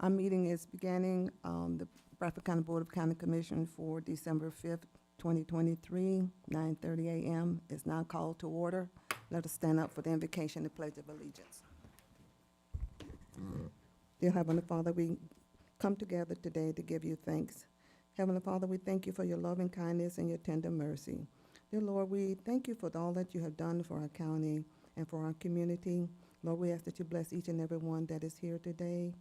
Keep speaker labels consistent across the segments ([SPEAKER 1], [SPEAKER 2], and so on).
[SPEAKER 1] Our meeting is beginning, the Bradford County Board of County Commission for December 5th, 2023, 9:30 a.m. is now called to order. Let us stand up for the invocation and pledge of allegiance. Dear Heavenly Father, we come together today to give you thanks. Heavenly Father, we thank you for your loving kindness and your tender mercy. Dear Lord, we thank you for all that you have done for our county and for our community. Lord, we ask that you bless each and every one that is here today.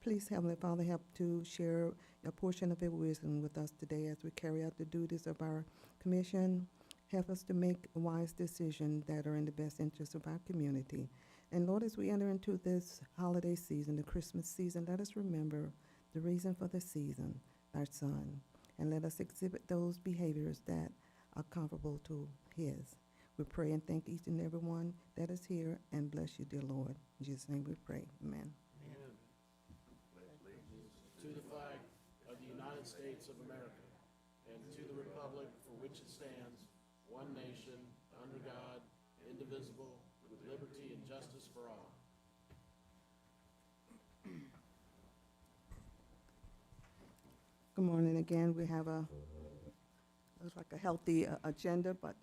[SPEAKER 1] Please, Heavenly Father, help to share a portion of your wisdom with us today as we carry out the duties of our commission. Help us to make wise decisions that are in the best interest of our community. And Lord, as we enter into this holiday season, the Christmas season, let us remember the reason for the season, our Son, and let us exhibit those behaviors that are comparable to his. We pray and thank each and every one that is here, and bless you, dear Lord. In Jesus' name we pray. Amen.
[SPEAKER 2] Amen. To the flag of the United States of America, and to the republic for which it stands, one nation, under God, indivisible, with liberty and justice for all.
[SPEAKER 1] Good morning again. We have looks like a healthy agenda, but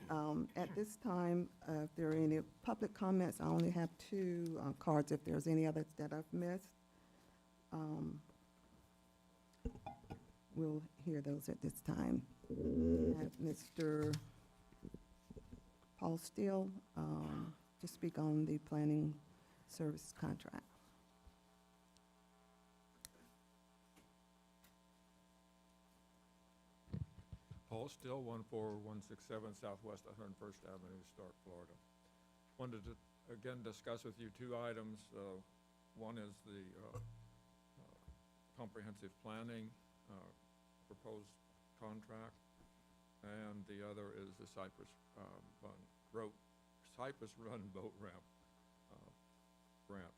[SPEAKER 1] at this time, if there are any public comments, I only have two cards. If there's any others that I've missed, we'll hear those at this time. We have Mr. Paul Steele to speak on the planning service contract.
[SPEAKER 3] Paul Still, 14167 Southwest 101st Avenue, Stark, Florida. Wanted to again discuss with you two items. One is the comprehensive planning proposed contract, and the other is the Cypress Run boat ramp grant.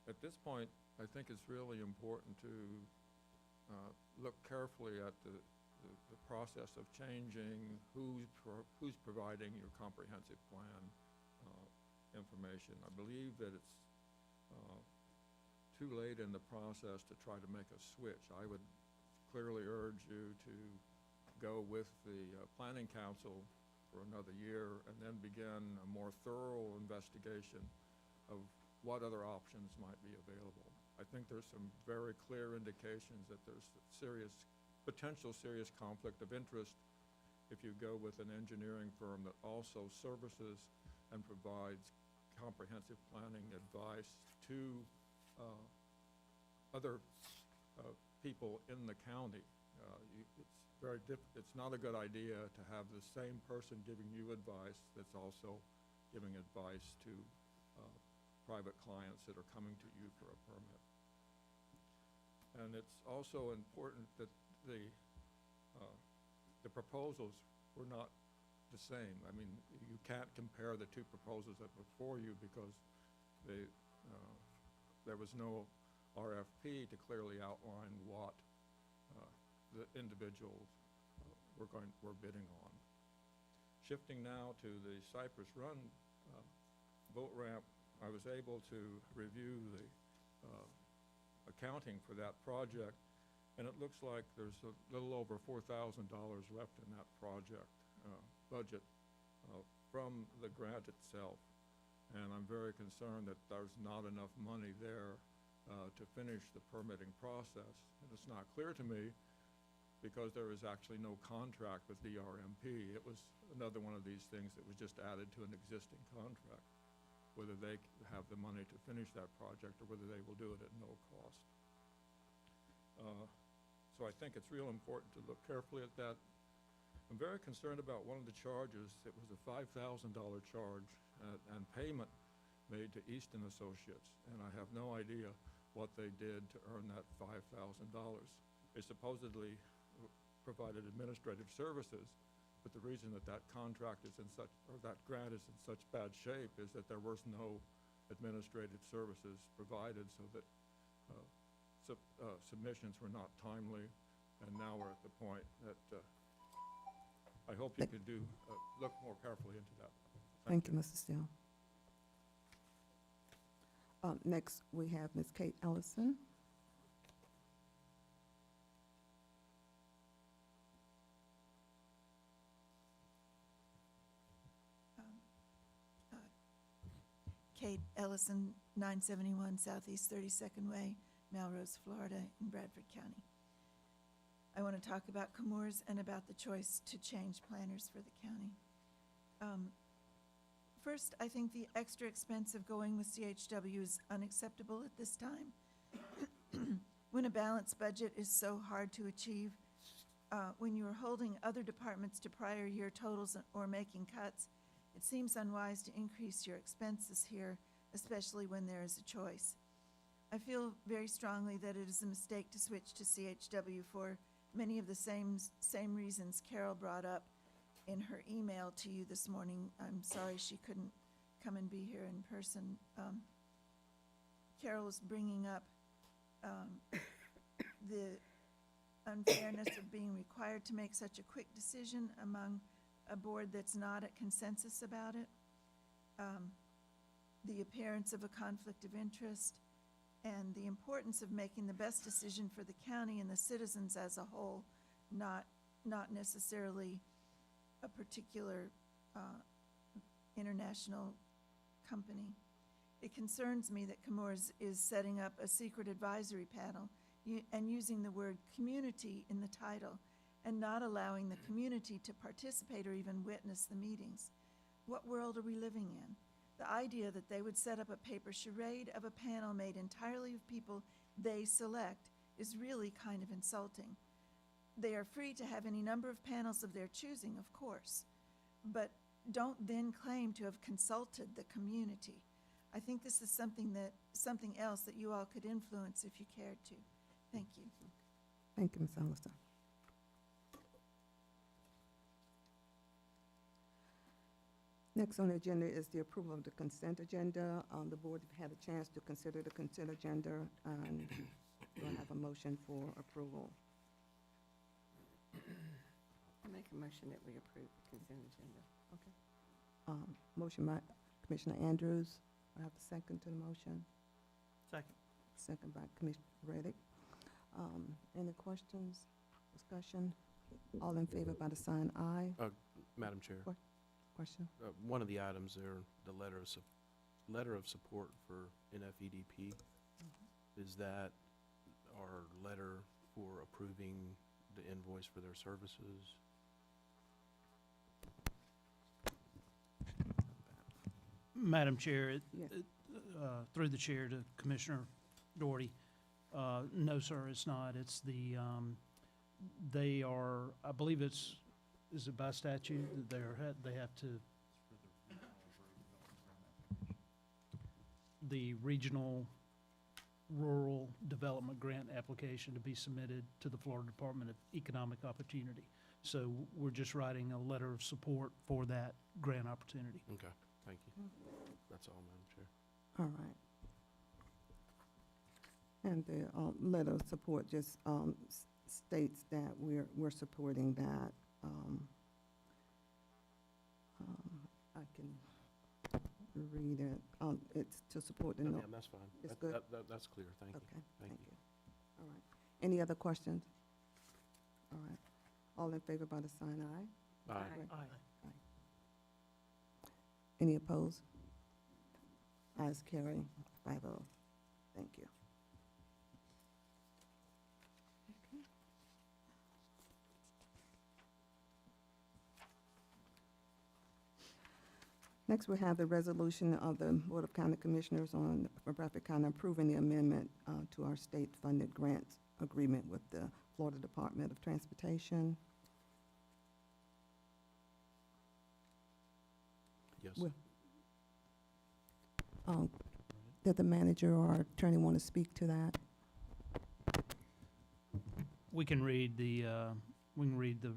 [SPEAKER 3] At this point, I think it's really important to look carefully at the process of changing who's providing your comprehensive plan information. I believe that it's too late in the process to try to make a switch. I would clearly urge you to go with the Planning Council for another year and then begin a more thorough investigation of what other options might be available. I think there's some very clear indications that there's potential serious conflict of interest if you go with an engineering firm that also services and provides comprehensive planning advice to other people in the county. It's not a good idea to have the same person giving you advice that's also giving advice to private clients that are coming to you for a permit. And it's also important that the proposals were not the same. I mean, you can't compare the two proposals that were before you because there was no RFP to clearly outline what the individuals were bidding on. Shifting now to the Cypress Run boat ramp, I was able to review the accounting for that project, and it looks like there's a little over $4,000 left in that project budget from the grant itself. And I'm very concerned that there's not enough money there to finish the permitting process. And it's not clear to me because there is actually no contract with the RMP. It was another one of these things that was just added to an existing contract, whether they have the money to finish that project or whether they will do it at no cost. So I think it's real important to look carefully at that. I'm very concerned about one of the charges. It was a $5,000 charge and payment made to Easton Associates, and I have no idea what they did to earn that $5,000. They supposedly provided administrative services, but the reason that that contract is in such, or that grant is in such bad shape is that there was no administrative services provided, so that submissions were not timely, and now we're at the point that I hope you can look more carefully into that.
[SPEAKER 1] Thank you, Mr. Steele. Next, we have Ms. Kate Ellison.
[SPEAKER 4] Kate Ellison, 971 Southeast 32nd Way, Melrose, Florida, in Bradford County. I want to talk about Comores and about the choice to change planners for the county. First, I think the extra expense of going with CHW is unacceptable at this time. When a balanced budget is so hard to achieve, when you are holding other departments to prior year totals or making cuts, it seems unwise to increase your expenses here, especially when there is a choice. I feel very strongly that it is a mistake to switch to CHW for many of the same reasons Carol brought up in her email to you this morning. I'm sorry she couldn't come and be here in person. Carol was bringing up the unfairness of being required to make such a quick decision among a board that's not at consensus about it, the appearance of a conflict of interest, and the importance of making the best decision for the county and the citizens as a whole, not necessarily a particular international company. It concerns me that Comores is setting up a secret advisory panel and using the word community in the title and not allowing the community to participate or even witness the meetings. What world are we living in? The idea that they would set up a paper charade of a panel made entirely of people they select is really kind of insulting. They are free to have any number of panels of their choosing, of course, but don't then claim to have consulted the community. I think this is something else that you all could influence if you cared to. Thank you.
[SPEAKER 1] Thank you, Ms. Ellison. Next on the agenda is the approval of the consent agenda. The board had a chance to consider the consent agenda, and we'll have a motion for approval.
[SPEAKER 5] I make a motion that we approve the consent agenda.
[SPEAKER 1] Motion by Commissioner Andrews. I have a second to the motion.
[SPEAKER 6] Second.
[SPEAKER 1] Second by Commissioner Reddick. Any questions, discussion? All in favor by the sign aye.
[SPEAKER 2] Madam Chair,
[SPEAKER 1] Question?
[SPEAKER 2] one of the items there, the letter of support for NFEDP, is that our letter for approving the invoice for their services?
[SPEAKER 6] Madam Chair,
[SPEAKER 1] Yes.
[SPEAKER 6] through the chair to Commissioner Doherty, no, sir, it's not. It's the, they are, I believe is it by statute that they have to, the regional rural development grant application to be submitted to the Florida Department of Economic Opportunity. So we're just writing a letter of support for that grant opportunity.
[SPEAKER 2] Okay, thank you. That's all, Madam Chair.
[SPEAKER 1] All right. And the letter of support just states that we're supporting that. I can read it. It's to support the.
[SPEAKER 2] No, ma'am, that's fine.
[SPEAKER 1] It's good?
[SPEAKER 2] That's clear, thank you.
[SPEAKER 1] Okay,
[SPEAKER 2] Thank
[SPEAKER 1] thank you. All right. Any other questions? All right. All in favor by the sign aye.
[SPEAKER 2] Aye.
[SPEAKER 6] Aye.
[SPEAKER 1] Any opposed? Ayes carry 5-0. Thank you. Okay. Next, we have the resolution of the Board of County Commissioners on Bradford County approving the amendment to our state-funded grants agreement with the Florida Department of Transportation.
[SPEAKER 2] Yes.
[SPEAKER 1] Well, did the manager or attorney want to speak to that?
[SPEAKER 6] We can read the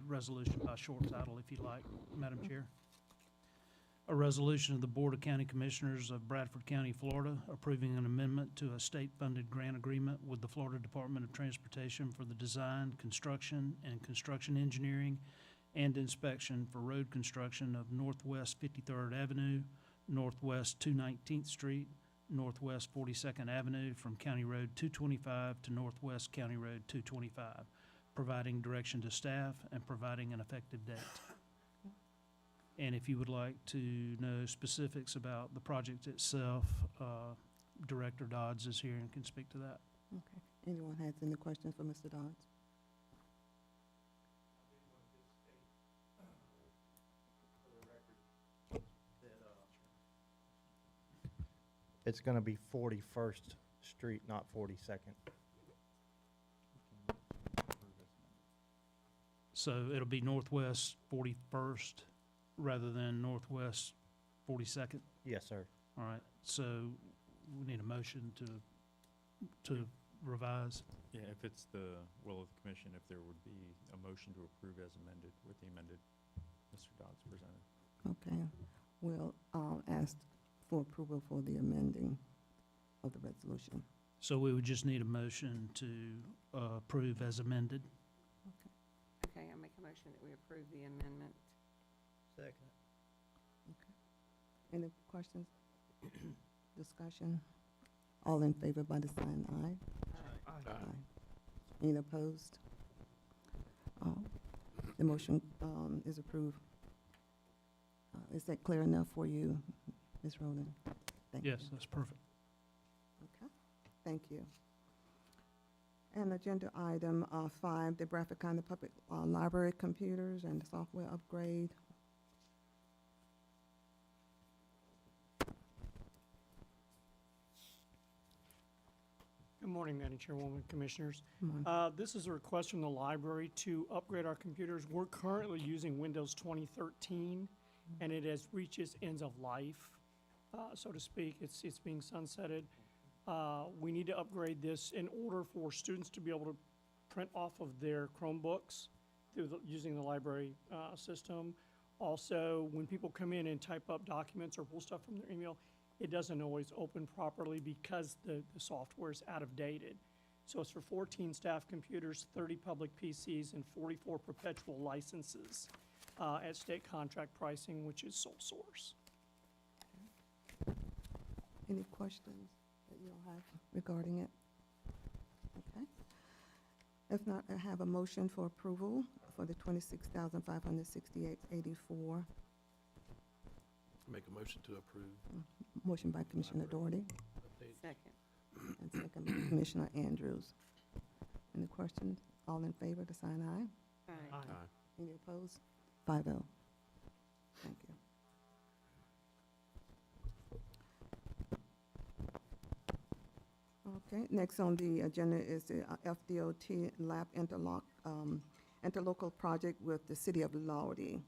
[SPEAKER 6] resolution by short title if you like, Madam Chair. A resolution of the Board of County Commissioners of Bradford County, Florida, approving an amendment to a state-funded grant agreement with the Florida Department of Transportation for the design, construction, and construction engineering and inspection for road construction of Northwest 53rd Avenue, Northwest 219th Street, Northwest 42nd Avenue from County Road 225 to Northwest County Road 225, providing direction to staff and providing an effective date. And if you would like to know specifics about the project itself, Director Dodds is here and can speak to that.
[SPEAKER 1] Okay. Anyone has any questions for Mr. Dodds?
[SPEAKER 7] It's gonna be 41st Street, not 42nd.
[SPEAKER 6] So it'll be Northwest 41st rather than Northwest 42nd?
[SPEAKER 7] Yes, sir.
[SPEAKER 6] All right, so we need a motion to revise.
[SPEAKER 8] Yeah, if it's the will of the commission, if there would be a motion to approve as amended with the amended Mr. Dodds presented.
[SPEAKER 1] Okay. We'll ask for approval for the amending of the resolution.
[SPEAKER 6] So we would just need a motion to approve as amended.
[SPEAKER 5] Okay, I make a motion that we approve the amendment.
[SPEAKER 7] Second.
[SPEAKER 1] Any questions? Discussion? All in favor by the sign aye. Any opposed? The motion is approved. Is that clear enough for you, Ms. Rowland? Thank you.
[SPEAKER 6] Yes, that's perfect.
[SPEAKER 1] Okay, thank you. And agenda item 5, the Bradford County Public Library computers and software upgrade.
[SPEAKER 9] Good morning, Madam Chairwoman, Commissioners.
[SPEAKER 1] Come on.
[SPEAKER 9] This is a request from the library to upgrade our computers. We're currently using Windows 2013, and it has reached its ends of life, so to speak. It's being sunsetted. We need to upgrade this in order for students to be able to print off of their Chromebooks using the library system. Also, when people come in and type up documents or pull stuff from their email, it doesn't always open properly because the software is out of dated. So it's for 14 staff computers, 30 public PCs, and 44 perpetual licenses at state contract pricing, which is sole source.
[SPEAKER 1] Any questions that you all have regarding it? Okay. If not, I have a motion for approval for the $26,568.84.
[SPEAKER 2] Make a motion to approve.
[SPEAKER 1] Motion by Commissioner Doherty
[SPEAKER 2] Update.
[SPEAKER 5] Second.
[SPEAKER 1] and second by Commissioner Andrews. Any questions? All in favor to sign aye.
[SPEAKER 5] Aye.
[SPEAKER 2] Aye.
[SPEAKER 1] Any opposed? 5-0. Thank you. Okay, next on the agenda is the FDOT lab interlocal project with the City of Lawry.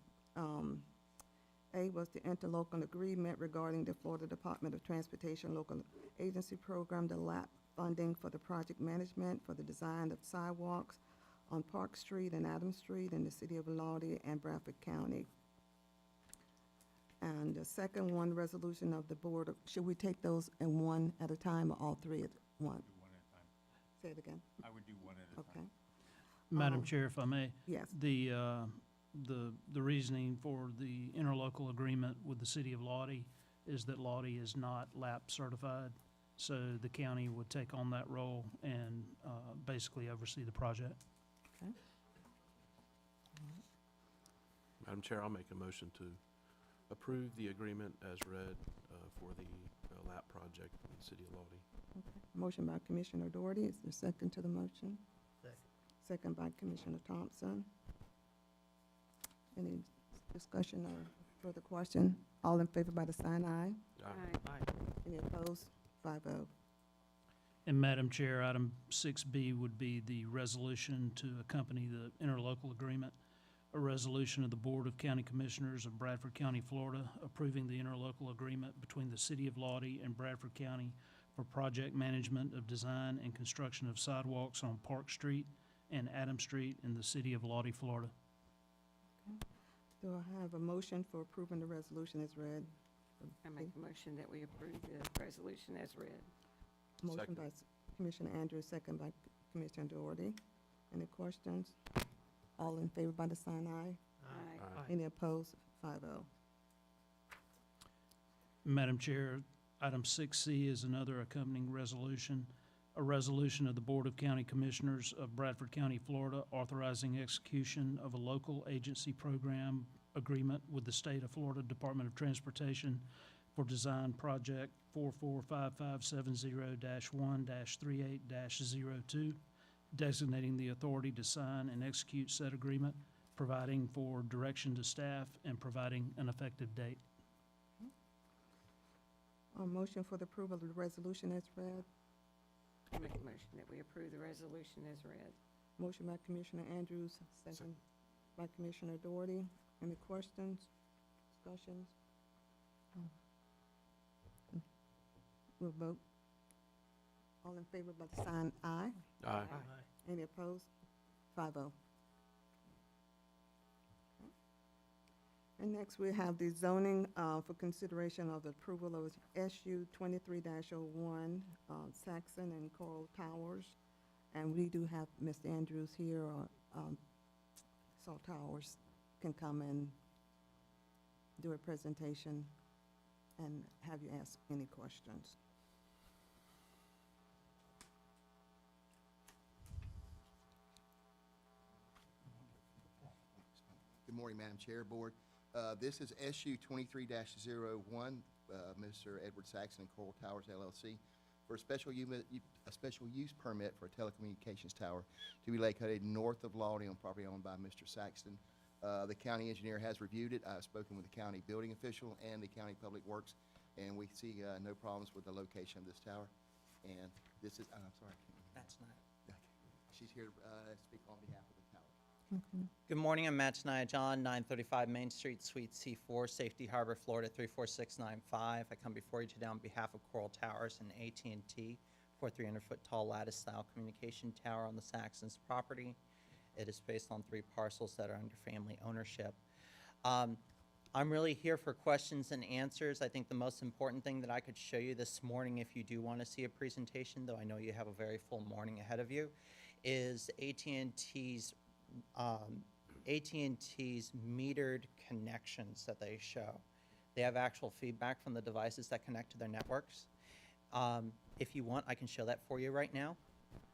[SPEAKER 1] A was the interlocal agreement regarding the Florida Department of Transportation Local Agency Program, the lap funding for the project management for the design of sidewalks on Park Street and Adams Street in the City of Lawry and Bradford County. And the second one, resolution of the Board of, should we take those in one at a time or all three at once?
[SPEAKER 8] Do one at a time.
[SPEAKER 1] Say it again.
[SPEAKER 8] I would do one at a
[SPEAKER 1] Okay,
[SPEAKER 8] time.
[SPEAKER 6] Madam Chair, if I may,
[SPEAKER 1] yes.
[SPEAKER 6] the reasoning for the interlocal agreement with the city of Lottie is that Lottie is not LAP certified, so the county would take on that role and basically oversee the project.
[SPEAKER 2] Madam Chair, I'll make a motion to approve the agreement as read for the LAP project in the City of Lodi.
[SPEAKER 1] Okay. Motion by Commissioner Doherty. Is there a second to the motion?
[SPEAKER 7] Second.
[SPEAKER 1] Second by Commissioner Thompson. Any discussion or further question? All in favor by the sign aye.
[SPEAKER 5] Aye.
[SPEAKER 1] Any opposed? 5-0.
[SPEAKER 6] And Madam Chair, item 6B would be the resolution to accompany the interlocal agreement, a resolution of the Board of County Commissioners of Bradford County, Florida, approving the interlocal agreement between the City of Lodi and Bradford County for project management of design and construction of sidewalks on Park Street and Adams Street in the City of Lodi, Florida.
[SPEAKER 1] Do I have a motion for approving the resolution as read?
[SPEAKER 5] I make a motion that we approve the resolution as read.
[SPEAKER 1] Motion
[SPEAKER 2] Second.
[SPEAKER 1] by Commissioner Andrews, second by Commissioner Doherty. Any questions? All in favor by the sign aye.
[SPEAKER 5] Aye.
[SPEAKER 1] Any opposed? 5-0.
[SPEAKER 6] Madam Chair, Item 6C is another accompanying resolution, a resolution of the Board of County Commissioners of Bradford County, Florida, authorizing execution of a local agency program agreement with the State of Florida Department of Transportation for design project 445570-1-38-02, designating the authority to sign and execute said agreement, providing for direction to staff, and providing an effective date.
[SPEAKER 1] Motion for the approval of the resolution as read.
[SPEAKER 5] I make a motion that we approve the resolution as read.
[SPEAKER 1] Motion by Commissioner Andrews, second by Commissioner Doherty. Any questions, discussions? We'll vote. All in favor by the sign aye.
[SPEAKER 2] Aye.
[SPEAKER 1] Any opposed? 5-0. And next, we have the zoning for consideration of the approval of SU 23-01, Saxon and Coral Towers. And we do have Mr. Andrews here, or Salt Towers can come and do a presentation and have you ask any questions.
[SPEAKER 10] Good morning, Madam Chair, Board. This is SU 23-01, Mr. Edward Saxon and Coral Towers LLC, for a special use permit for a telecommunications tower to be located north of Lawdy on property owned by Mr. Saxton. The county engineer has reviewed it. I've spoken with the county building official and the county public works, and we see no problems with the location of this tower. And this is, I'm sorry.
[SPEAKER 11] That's not.
[SPEAKER 10] She's here to speak on behalf of the tower.
[SPEAKER 11] Good morning, I'm Matt Tenaya John, 935 Main Street, Suite C4, Safety Harbor, Florida, 34695. I come before you today on behalf of Coral Towers and AT&T for a 300-foot tall lattice-style communication tower on the Saxons property. It is based on 3 parcels that are under family ownership. I'm really here for questions and answers. I think the most important thing that I could show you this morning, if you do want to see a presentation, though I know you have a very full morning ahead of you, is AT&T's metered connections that they show. They have actual feedback from the devices that connect to their networks. If you want, I can show that for you right now.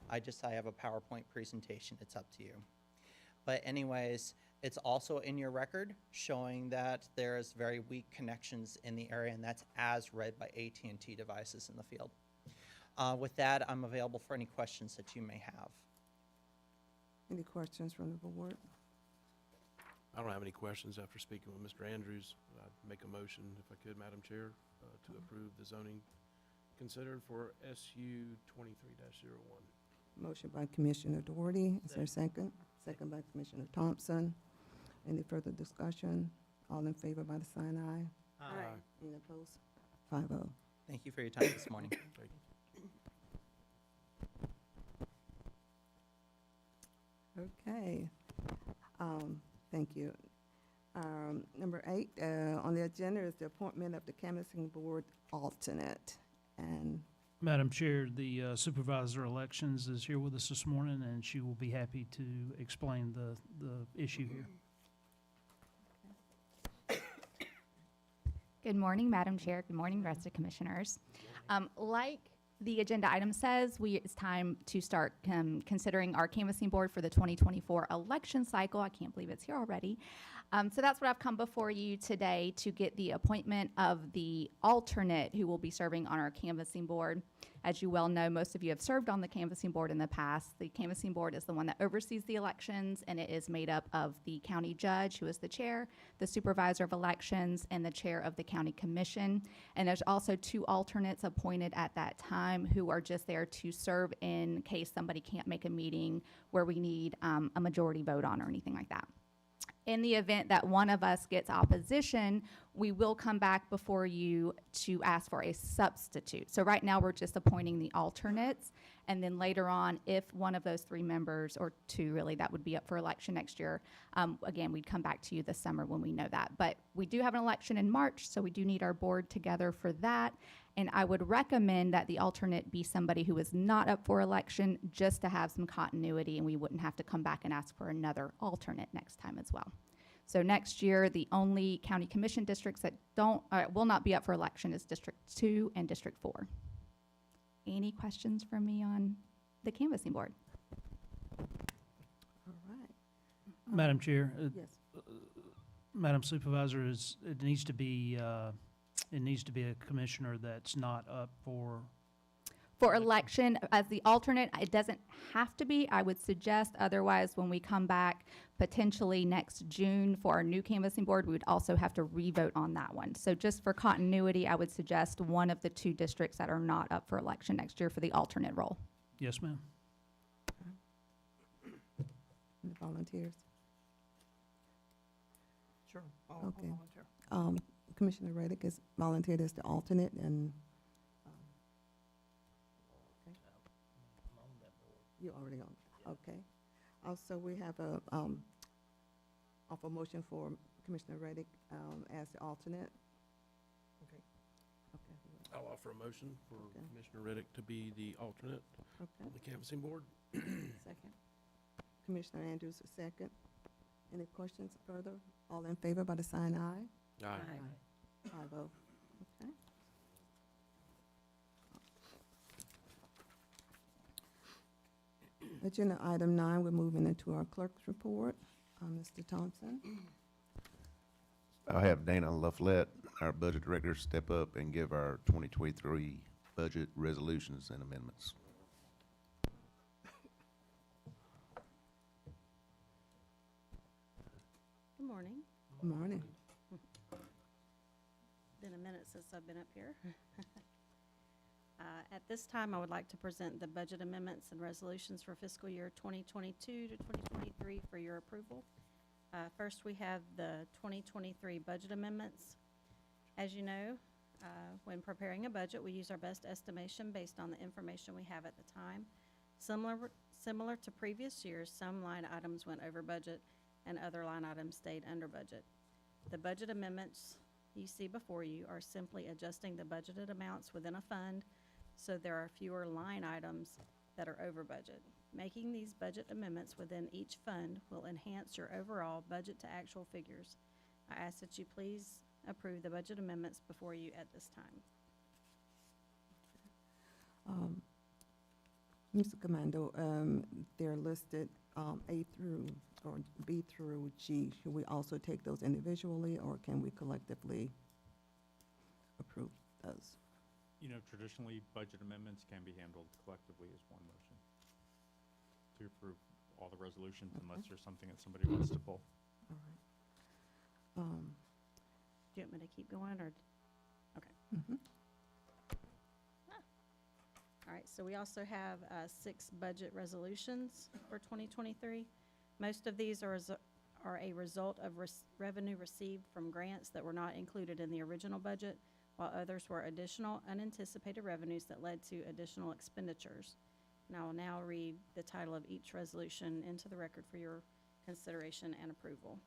[SPEAKER 11] I have a PowerPoint presentation. It's up to you. But anyways, it's also in your record showing that there's very weak connections in the area, and that's as read by AT&T devices in the field. With that, I'm available for any questions that you may have.
[SPEAKER 1] Any questions from the board?
[SPEAKER 2] I don't have any questions after speaking with Mr. Andrews. I'd make a motion, if I could, Madam Chair, to approve the zoning considered for SU 23-01.
[SPEAKER 1] Motion by Commissioner Doherty. Is there a second? Second by Commissioner Thompson. Any further discussion? All in favor by the sign aye.
[SPEAKER 5] Aye.
[SPEAKER 1] Any opposed? 5-0.
[SPEAKER 11] Thank you for your time this morning.
[SPEAKER 2] Thank you.
[SPEAKER 1] Okay. Thank you. Number 8 on the agenda is the appointment of the canvassing board alternate. And
[SPEAKER 6] Madam Chair, the supervisor of elections is here with us this morning, and she will be happy to explain the issue here.
[SPEAKER 12] Good morning, Madam Chair. Good morning, rest of commissioners. Like the agenda item says, it's time to start considering our canvassing board for the 2024 election cycle. I can't believe it's here already. So that's what I've come before you today to get the appointment of the alternate who will be serving on our canvassing board. As you well know, most of you have served on the canvassing board in the past. The canvassing board is the one that oversees the elections, and it is made up of the county judge, who is the chair, the supervisor of elections, and the chair of the county commission. And there's also 2 alternates appointed at that time who are just there to serve in case somebody can't make a meeting where we need a majority vote on or anything like that. In the event that one of us gets opposition, we will come back before you to ask for a substitute. So right now, we're just appointing the alternates. And then later on, if one of those 3 members, or 2 really, that would be up for election next year, again, we'd come back to you this summer when we know that. But we do have an election in March, so we do need our board together for that. And I would recommend that the alternate be somebody who is not up for election, just to have some continuity, and we wouldn't have to come back and ask for another alternate next time as well. So next year, the only county commission districts that will not be up for election is District 2 and District 4. Any questions from me on the canvassing board?
[SPEAKER 1] All right.
[SPEAKER 6] Madam Chair,
[SPEAKER 1] Yes.
[SPEAKER 6] Madam Supervisor, it needs to be a commissioner that's not up for,
[SPEAKER 12] For election, as the alternate, it doesn't have to be. I would suggest, otherwise, when we come back potentially next June for our new canvassing board, we would also have to revote on that one. So just for continuity, I would suggest one of the 2 districts that are not up for election next year for the alternate role.
[SPEAKER 6] yes, ma'am.
[SPEAKER 1] Any volunteers?
[SPEAKER 9] Sure.
[SPEAKER 1] Okay. Commissioner Reddick is volunteered as the alternate, and okay. You're already on. Okay. Also, we have a offer motion for Commissioner Reddick as the alternate. Okay. Okay.
[SPEAKER 2] I'll offer a motion for
[SPEAKER 1] Okay.
[SPEAKER 2] Commissioner Reddick to be the alternate
[SPEAKER 1] Okay.
[SPEAKER 2] on the canvassing board.
[SPEAKER 5] Second.
[SPEAKER 1] Commissioner Andrews, a second. Any questions further? All in favor by the sign aye?
[SPEAKER 2] Aye.
[SPEAKER 1] I vote. Okay. Agenda item 9, we're moving into our clerk's report. Mr. Thompson?
[SPEAKER 13] I'll have Dana LaFlette, our budget director, step up and give our 2023 budget resolutions and amendments.
[SPEAKER 14] Good morning.
[SPEAKER 1] Good morning.
[SPEAKER 14] Been a minute since I've been up here. At this time, I would like to present the budget amendments and resolutions for fiscal year 2022 to 2023 for your approval. First, we have the 2023 budget amendments. As you know, when preparing a budget, we use our best estimation based on the information we have at the time. Similar to previous years, some line items went over budget and other line items stayed under budget. The budget amendments you see before you are simply adjusting the budgeted amounts within a fund so there are fewer line items that are over budget. Making these budget amendments within each fund will enhance your overall budget to actual figures. I ask that you please approve the budget amendments before you at this time.
[SPEAKER 1] Mr. Commando, they're listed A through, or B through G. Should we also take those individually, or can we collectively approve those?
[SPEAKER 8] You know, traditionally, budget amendments can be handled collectively as one motion to approve all the resolutions unless there's something that somebody wants to pull.
[SPEAKER 1] All right.
[SPEAKER 14] Do you want me to keep going, or? Okay.
[SPEAKER 1] Mhm.
[SPEAKER 14] All right, so we also have 6 budget resolutions for 2023. Most of these are a result of revenue received from grants that were not included in the original budget, while others were additional unanticipated revenues that led to additional expenditures. And I will now read the title of each resolution into the record for your consideration and approval.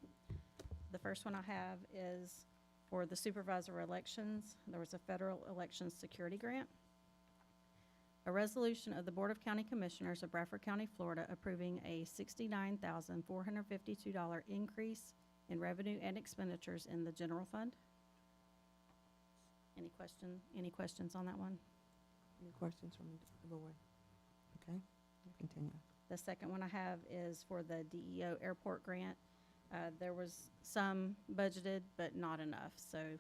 [SPEAKER 14] The first one I have is for the supervisor elections. There was a federal elections security grant. A resolution of the Board of County Commissioners of Bradford County, Florida, approving a $69,452 increase in revenue and expenditures in the general fund. Any questions on that one?
[SPEAKER 1] Any questions from the board? Okay, continue.
[SPEAKER 14] The second one I have is for the DEO airport grant. There was some budgeted, but not enough, so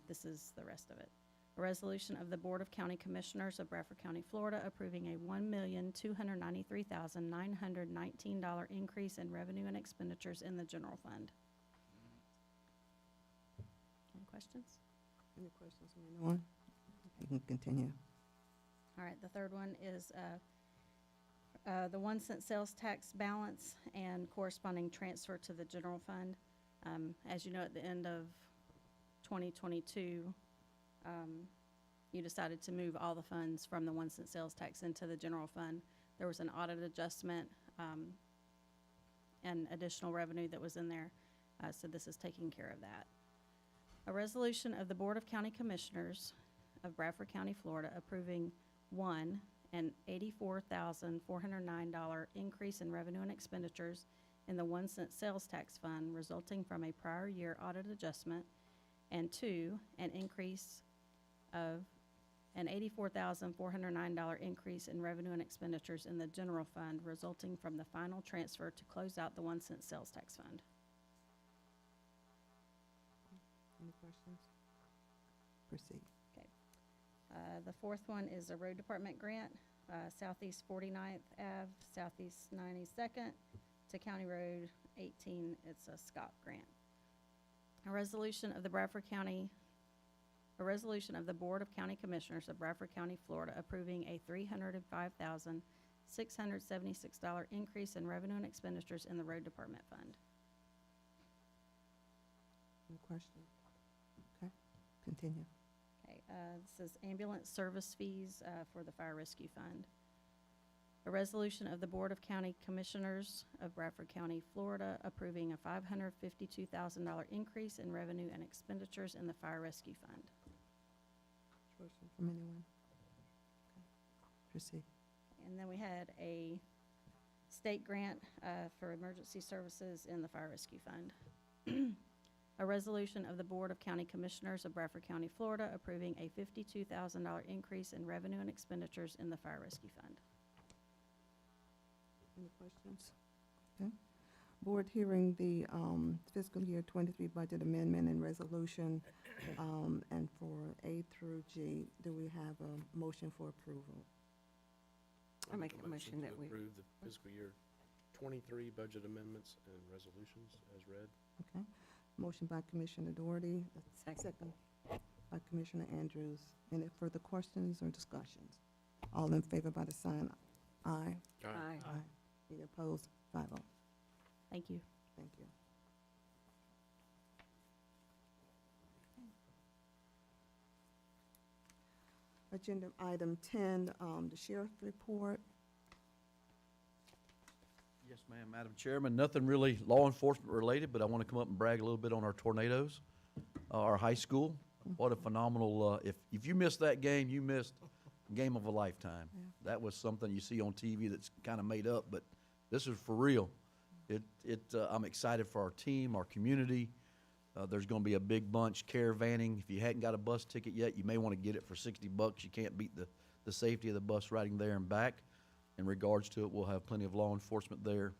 [SPEAKER 14] this is the rest of it. A resolution of the Board of County Commissioners of Bradford County, Florida, approving a $1,293,919 increase in revenue and expenditures in the general fund. Any questions?
[SPEAKER 1] Any questions from anyone? You can continue.
[SPEAKER 14] All right, the third one is the 1 cent sales tax balance and corresponding transfer to the general fund. As you know, at the end of 2022, you decided to move all the funds from the 1 cent sales tax into the general fund. There was an audit adjustment and additional revenue that was in there, so this is taking care of that. A resolution of the Board of County Commissioners of Bradford County, Florida, approving an $84,409 increase in revenue and expenditures in the 1 cent sales tax fund resulting from a prior year audit adjustment. And 2, an increase of an $84,409 increase in revenue and expenditures in the general fund resulting from the final transfer to close out the 1 cent sales tax fund.
[SPEAKER 1] Any questions? Proceed.
[SPEAKER 14] The fourth one is a road department grant, Southeast 49th Ave, Southeast 92nd to County Road 18. It's a Scott grant. A resolution of the Board of County Commissioners of Bradford County, Florida, approving a $305,676 increase in revenue and expenditures in the road department fund.
[SPEAKER 1] Any questions? Okay, continue.
[SPEAKER 14] Okay, this is ambulance service fees for the fire rescue fund. A resolution of the Board of County Commissioners of Bradford County, Florida, approving a $552,000 increase in revenue and expenditures in the fire rescue fund.
[SPEAKER 1] Question from anyone? Okay. Proceed.
[SPEAKER 14] And then we had a state grant for emergency services in the fire rescue fund. A resolution of the Board of County Commissioners of Bradford County, Florida, approving a $52,000 increase in revenue and expenditures in the fire rescue fund.
[SPEAKER 1] Any questions? Okay. Board hearing the fiscal year 23 budget amendment and resolution, and for A through G, do we have a motion for approval?
[SPEAKER 5] I make a motion that we.
[SPEAKER 2] Approve the fiscal year 23 budget amendments and resolutions as read.
[SPEAKER 1] Okay. Motion by Commissioner Doherty,
[SPEAKER 5] Second.
[SPEAKER 1] by Commissioner Andrews. Any further questions or discussions? All in favor by the sign aye.
[SPEAKER 5] Aye.
[SPEAKER 1] Any opposed? 5-0.
[SPEAKER 14] Thank you.
[SPEAKER 1] Thank you. Agenda item 10, the sheriff's report.
[SPEAKER 15] Yes, ma'am, Madam Chairman, nothing really law enforcement related, but I want to come up and brag a little bit on our tornadoes, our high school. What a phenomenal, if you missed that game, you missed a game of a lifetime.
[SPEAKER 1] Yeah.
[SPEAKER 15] That was something you see on TV that's kind of made up, but this is for real. I'm excited for our team, our community. There's going to be a big bunch caravanning. If you hadn't got a bus ticket yet, you may want to get it for $60. You can't beat the safety of the bus riding there and back. In regards to it, we'll have plenty of law enforcement there.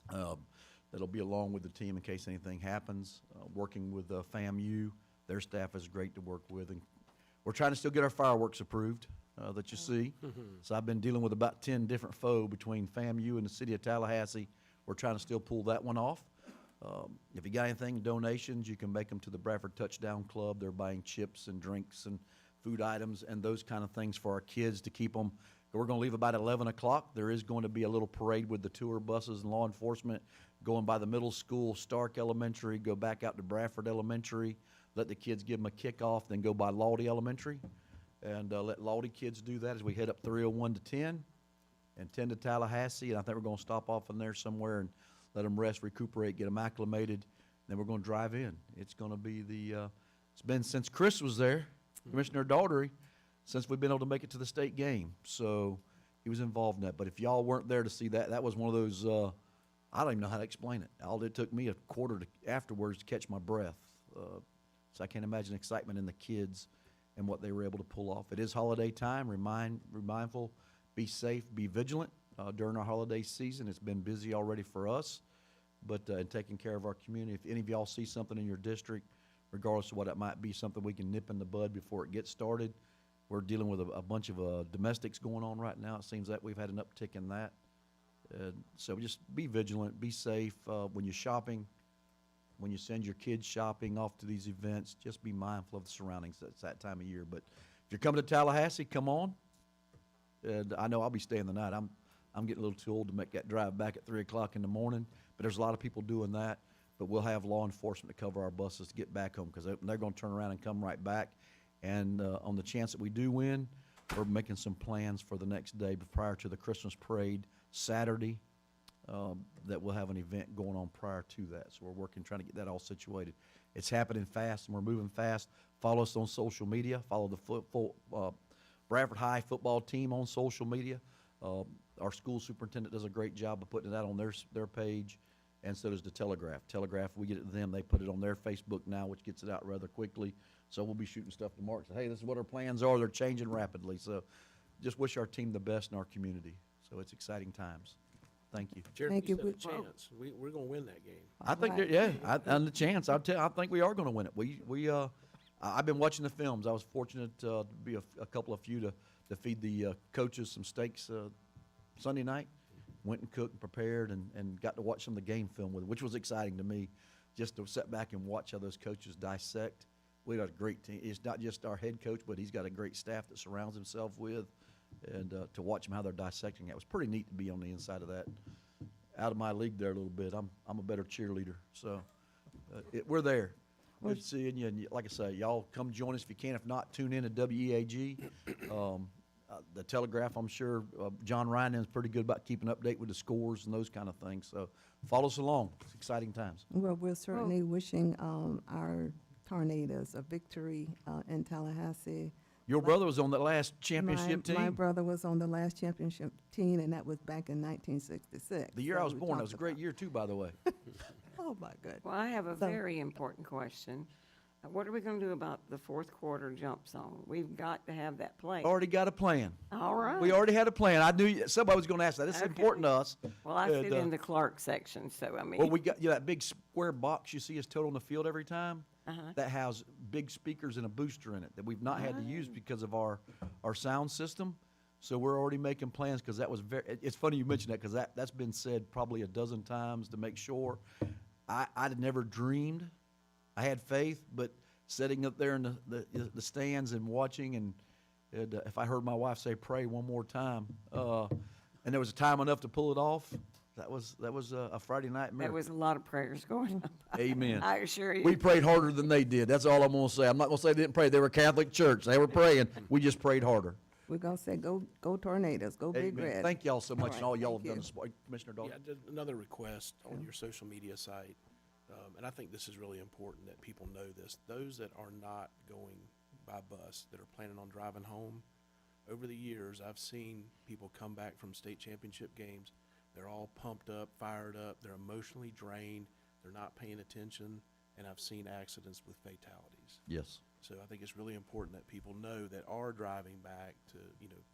[SPEAKER 15] That'll be along with the team in case anything happens. Working with FAMU, their staff is great to work with. And we're trying to still get our fireworks approved that you see. So I've been dealing with about 10 different foes between FAMU and the city of Tallahassee. We're trying to still pull that one off. If you got anything, donations, you can make them to the Bradford Touchdown Club. They're buying chips and drinks and food items and those kind of things for our kids to keep them. We're going to leave about 11 o'clock. There is going to be a little parade with the tour buses and law enforcement going by the middle school, Stark Elementary, go back out to Bradford Elementary, let the kids give them a kickoff, then go by Laudy Elementary, and let Laudy kids do that as we head up 301 to 10 and 10 to Tallahassee. And I think we're going to stop off in there somewhere and let them rest, recuperate, get them acclimated. Then we're going to drive in. It's going to be it's been since Chris was there, Commissioner Daugherty, since we've been able to make it to the state game. So he was involved in that. But if y'all weren't there to see that, that was one of those, I don't even know how to explain it. It took me a quarter afterwards to catch my breath. So I can't imagine excitement in the kids and what they were able to pull off. It is holiday time. Be mindful, be safe, be vigilant during our holiday season. It's been busy already for us, but in taking care of our community. If any of y'all see something in your district, regardless of what it might be, something we can nip in the bud before it gets started. We're dealing with a bunch of domestics going on right now. It seems that we've had an uptick in that. So just be vigilant, be safe. When you're shopping, when you send your kids shopping off to these events, just be mindful of the surroundings. It's that time of year. But if you're coming to Tallahassee, come on. And I know I'll be staying the night. I'm getting a little too old to make that drive back at 3 o'clock in the morning. But there's a lot of people doing that. But we'll have law enforcement to cover our buses to get back home because they're going to turn around and come right back. And on the chance that we do win, we're making some plans for the next day prior to the Christmas parade Saturday, that we'll have an event going on prior to that. So we're working, trying to get that all situated. It's happening fast, and we're moving fast. Follow us on social media. Follow the Bradford High football team on social media. Our school superintendent does a great job of putting that on their page. and so does the Telegraph. Telegraph, we get it to them, they put it on their Facebook now, which gets it out rather quickly. So we'll be shooting stuff to Mark, say, hey, this is what our plans are, they're changing rapidly. So just wish our team the best in our community. So it's exciting times. Thank you.
[SPEAKER 2] Jared,
[SPEAKER 1] Thank
[SPEAKER 2] you
[SPEAKER 1] you.
[SPEAKER 2] said a chance. We're gonna win that game.
[SPEAKER 15] I think,
[SPEAKER 1] Right.
[SPEAKER 15] and the chance, I think we are gonna win it. I've been watching the films. I was fortunate, to be a couple of few to feed the, coaches some steaks, Sunday night. Went and cooked and prepared and got to watch some of the game film with it, which was exciting to me, just to sit back and watch how those coaches dissect. We got a great team. It's not just our head coach, but he's got a great staff that surrounds himself with. And to watch them how they're dissecting it was pretty neat to be on the inside of that. Out of my league there a little bit. I'm a better cheerleader. So we're there. Good seeing you. And like I say, y'all come join us if you can. If not, tune in to WEAG. The Telegraph, I'm sure John Ryan is pretty good about keeping update with the scores and those kind of things. So follow us along. It's exciting times.
[SPEAKER 1] Well, we're certainly wishing our Tornadoes a victory in Tallahassee.
[SPEAKER 15] Your brother was on the last championship team.
[SPEAKER 1] My brother was on the last championship team, and that was back in 1966.
[SPEAKER 15] The year
[SPEAKER 1] So
[SPEAKER 15] I was
[SPEAKER 1] we
[SPEAKER 15] born, that
[SPEAKER 1] talked
[SPEAKER 15] was a great
[SPEAKER 1] about-
[SPEAKER 15] year too, by the way.
[SPEAKER 1] Oh, my goodness.
[SPEAKER 5] Well, I have a
[SPEAKER 1] So-
[SPEAKER 5] very important question. What are we going to do about the fourth quarter jump song? We've got to have that played.
[SPEAKER 15] Already got a plan.
[SPEAKER 5] All right.
[SPEAKER 15] We already had a plan. I knew somebody was going to ask that. It's
[SPEAKER 5] Okay.
[SPEAKER 15] important to us.
[SPEAKER 5] Well, I
[SPEAKER 15] And,
[SPEAKER 5] sit in the Clark section, so I mean.
[SPEAKER 15] Well, we got that big square box you see us total on the field every time.
[SPEAKER 5] Uh-huh.
[SPEAKER 15] That has big speakers and a booster in it that we've not had to use because of our sound system. So we're already making plans because that was it's funny you mentioned that because that's been said probably a dozen times to make sure. I'd never dreamed. I had faith, but sitting up there in the stands and watching and if I heard my wife say pray one more time, and there was time enough to pull it off, that was a Friday night
[SPEAKER 5] There
[SPEAKER 15] miracle.
[SPEAKER 5] was a lot of prayers going on.
[SPEAKER 15] Amen.
[SPEAKER 5] I assure you.
[SPEAKER 15] We prayed harder than they did. That's all I'm going to say. I'm not going to say they didn't pray. They were a Catholic church. They were praying. We just prayed harder.
[SPEAKER 1] We're going to say, go Tornadoes, go Big
[SPEAKER 15] Amen.
[SPEAKER 1] Red.
[SPEAKER 15] Thank y'all so much,
[SPEAKER 1] right.
[SPEAKER 15] and all y'all have
[SPEAKER 1] Thank
[SPEAKER 15] done.
[SPEAKER 1] you.
[SPEAKER 15] to support- Commissioner Dalton.
[SPEAKER 2] Yeah, another request on your social media site, and I think this is really important that people know this. Those that are not going by bus, that are planning on driving home, over the years, I've seen people come back from state championship games. They're all pumped up, fired up. They're emotionally drained. They're not paying attention, and I've seen accidents with fatalities.
[SPEAKER 15] Yes.
[SPEAKER 2] So I think it's really important that people know that are driving back to,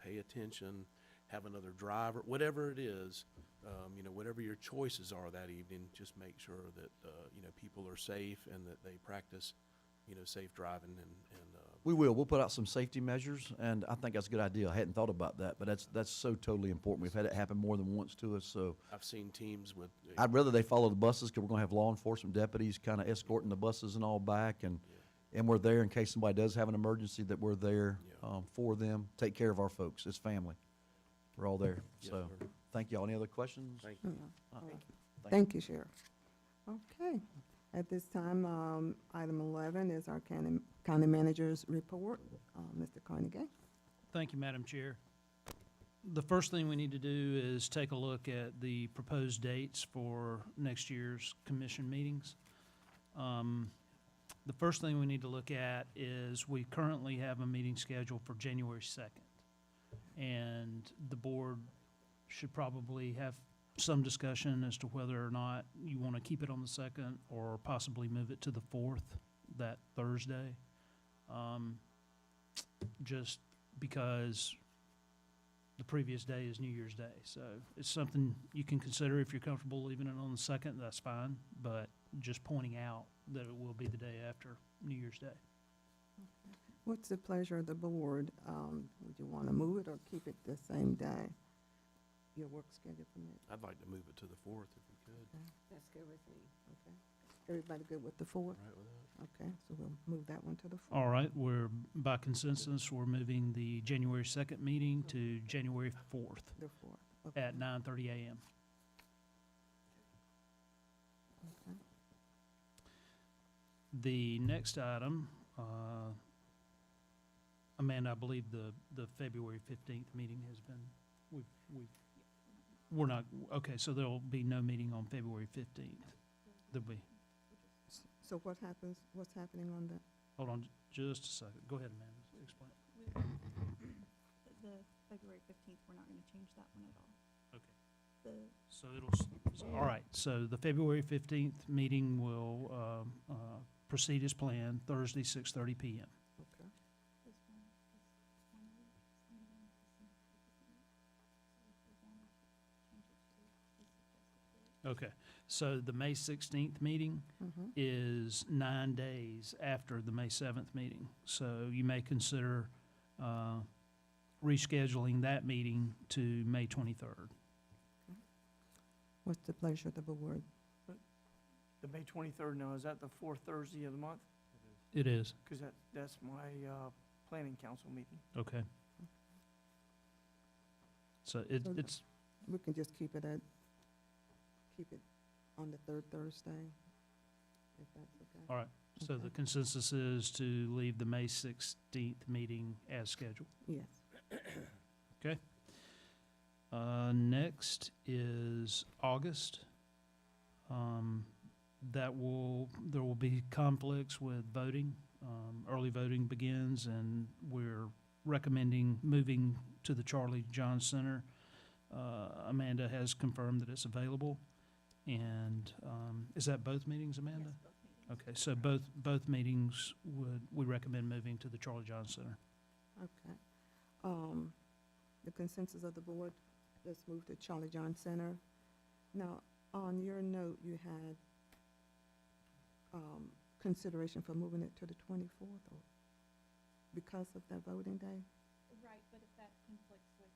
[SPEAKER 2] pay attention, have another driver, whatever it is, whatever your choices are that evening, just make sure that, people are safe and that they practice, safe driving and
[SPEAKER 15] We will. We'll put out some safety measures, and I think that's a good idea. I hadn't thought about that, but that's so totally important. We've had it happen more than once to us, so
[SPEAKER 2] I've seen teams with.
[SPEAKER 15] I'd rather they follow the buses because we're going to have law enforcement deputies kind of escorting the buses and all back, and we're there in case somebody does have an emergency, that we're there for them, take care of our folks. It's family. We're all there.
[SPEAKER 2] Yes,
[SPEAKER 15] So
[SPEAKER 2] sir.
[SPEAKER 15] thank you all. Any other questions?
[SPEAKER 2] Thank you.
[SPEAKER 1] Thank you, Sheriff. Okay. At this time, item 11 is our county manager's report. Mr. Carnegie.
[SPEAKER 6] Thank you, Madam Chair. The first thing we need to do is take a look at the proposed dates for next year's commission meetings. The first thing we need to look at is we currently have a meeting scheduled for January 2nd. And the board should probably have some discussion as to whether or not you want to keep it on the 2nd or possibly move it to the 4th, that Thursday. Just because the previous day is New Year's Day. So it's something you can consider. If you're comfortable leaving it on the 2nd, that's fine. But just pointing out that it will be the day after New Year's Day.
[SPEAKER 1] What's the pleasure of the board? Would you want to move it or keep it the same day? Your work schedule permit?
[SPEAKER 2] I'd like to move it to the 4th if we could.
[SPEAKER 5] That's good with me.
[SPEAKER 1] Okay. Everybody good with the 4th?
[SPEAKER 2] Right with that?
[SPEAKER 1] Okay, so we'll move that one to the 4th.
[SPEAKER 6] All right, by consensus, we're moving the January 2nd meeting to January 4th
[SPEAKER 1] The 4th. Okay.
[SPEAKER 6] at 9:30 a.m.
[SPEAKER 1] Okay.
[SPEAKER 6] The next item, Amanda, I believe the February 15th meeting has been, we're not, okay, so there'll be no meeting on February 15th. There'll be,
[SPEAKER 1] So what's happening on that?
[SPEAKER 6] hold on just a second. Go ahead, Amanda, explain.
[SPEAKER 16] The February 15th, we're not going to change that one at all.
[SPEAKER 6] Okay. So all right, so the February 15th meeting will proceed as planned, Thursday, 6:30 PM.
[SPEAKER 1] Okay.
[SPEAKER 6] Okay, so the May 16th meeting
[SPEAKER 1] Mm-hmm.
[SPEAKER 6] is 9 days after the May 7th meeting. So you may consider rescheduling that meeting to May 23rd.
[SPEAKER 1] What's the pleasure of the board?
[SPEAKER 9] The May 23rd, now, is that the fourth Thursday of the month?
[SPEAKER 6] It is,
[SPEAKER 9] Because that's my planning council meeting.
[SPEAKER 6] okay. So
[SPEAKER 1] So-
[SPEAKER 6] it's,
[SPEAKER 1] We can just keep it on the third Thursday, if that's okay.
[SPEAKER 6] all right. So the
[SPEAKER 1] Okay.
[SPEAKER 6] consensus is to leave the May 16th meeting as scheduled.
[SPEAKER 1] Yes.
[SPEAKER 6] Next is August. There will be conflicts with voting. Early voting begins, and we're recommending moving to the Charlie John Center. Amanda has confirmed that it's available. And is that both meetings, Amanda?
[SPEAKER 12] Yes, both meetings.
[SPEAKER 6] Okay, so both meetings we recommend moving to the Charlie John Center.
[SPEAKER 1] Okay. The consensus of the board, let's move to Charlie John Center. Now, on your note, you had consideration for moving it to the 24th or because of that voting day?
[SPEAKER 12] Right, but if that conflicts with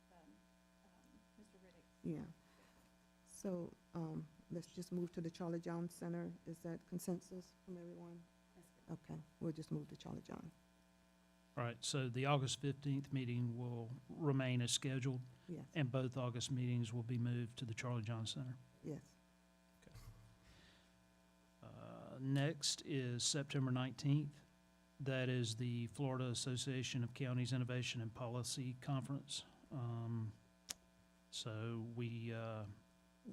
[SPEAKER 12] Mr. Riddick's.
[SPEAKER 1] Yeah. So, let's just move to the Charlie John Center. Is that consensus from everyone? Okay, we'll just move to Charlie John.
[SPEAKER 6] All right, so the August 15th meeting will remain as scheduled,
[SPEAKER 1] Yes,
[SPEAKER 6] and both August meetings will be moved to the Charlie John Center.
[SPEAKER 1] yes.
[SPEAKER 6] Next is September 19th. That is the Florida Association of Counties Innovation and Policy Conference. So we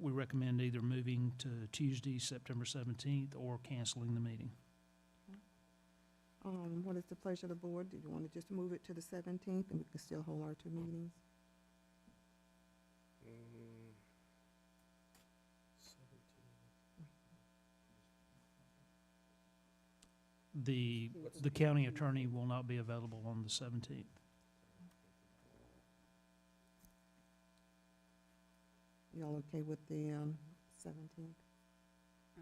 [SPEAKER 6] recommend either moving to Tuesday, September 17th, or canceling the meeting.
[SPEAKER 1] What is the pleasure of the board? Do you want to just move it to the 17th and we can still hold our two meetings?
[SPEAKER 6] The county attorney will not be available on the 17th.
[SPEAKER 1] Y'all okay with the 17th?
[SPEAKER 5] I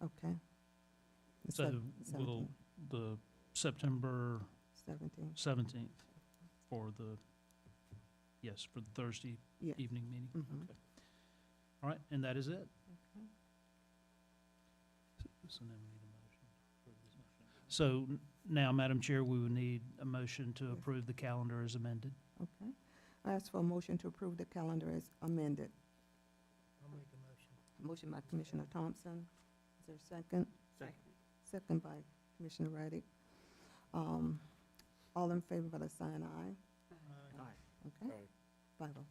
[SPEAKER 5] am.
[SPEAKER 1] Okay. The
[SPEAKER 6] So
[SPEAKER 1] sev-
[SPEAKER 6] will the September
[SPEAKER 1] 17th.
[SPEAKER 6] 17th for the Thursday
[SPEAKER 1] Yeah.
[SPEAKER 6] evening meeting.
[SPEAKER 1] Mhm.
[SPEAKER 6] Okay. All right, and that is it.
[SPEAKER 1] Okay.
[SPEAKER 6] So now we need a motion. So now, Madam Chair, we would need a motion to
[SPEAKER 1] Yes.
[SPEAKER 6] approve the calendar as amended.
[SPEAKER 1] Okay. I ask for a motion to approve the calendar as amended.
[SPEAKER 7] I'll make a motion.
[SPEAKER 1] Motion by Commissioner Thompson. Is there a second?
[SPEAKER 5] Second.
[SPEAKER 1] Second by Commissioner Reddick. All in favor by the sign aye. Okay? 5-0.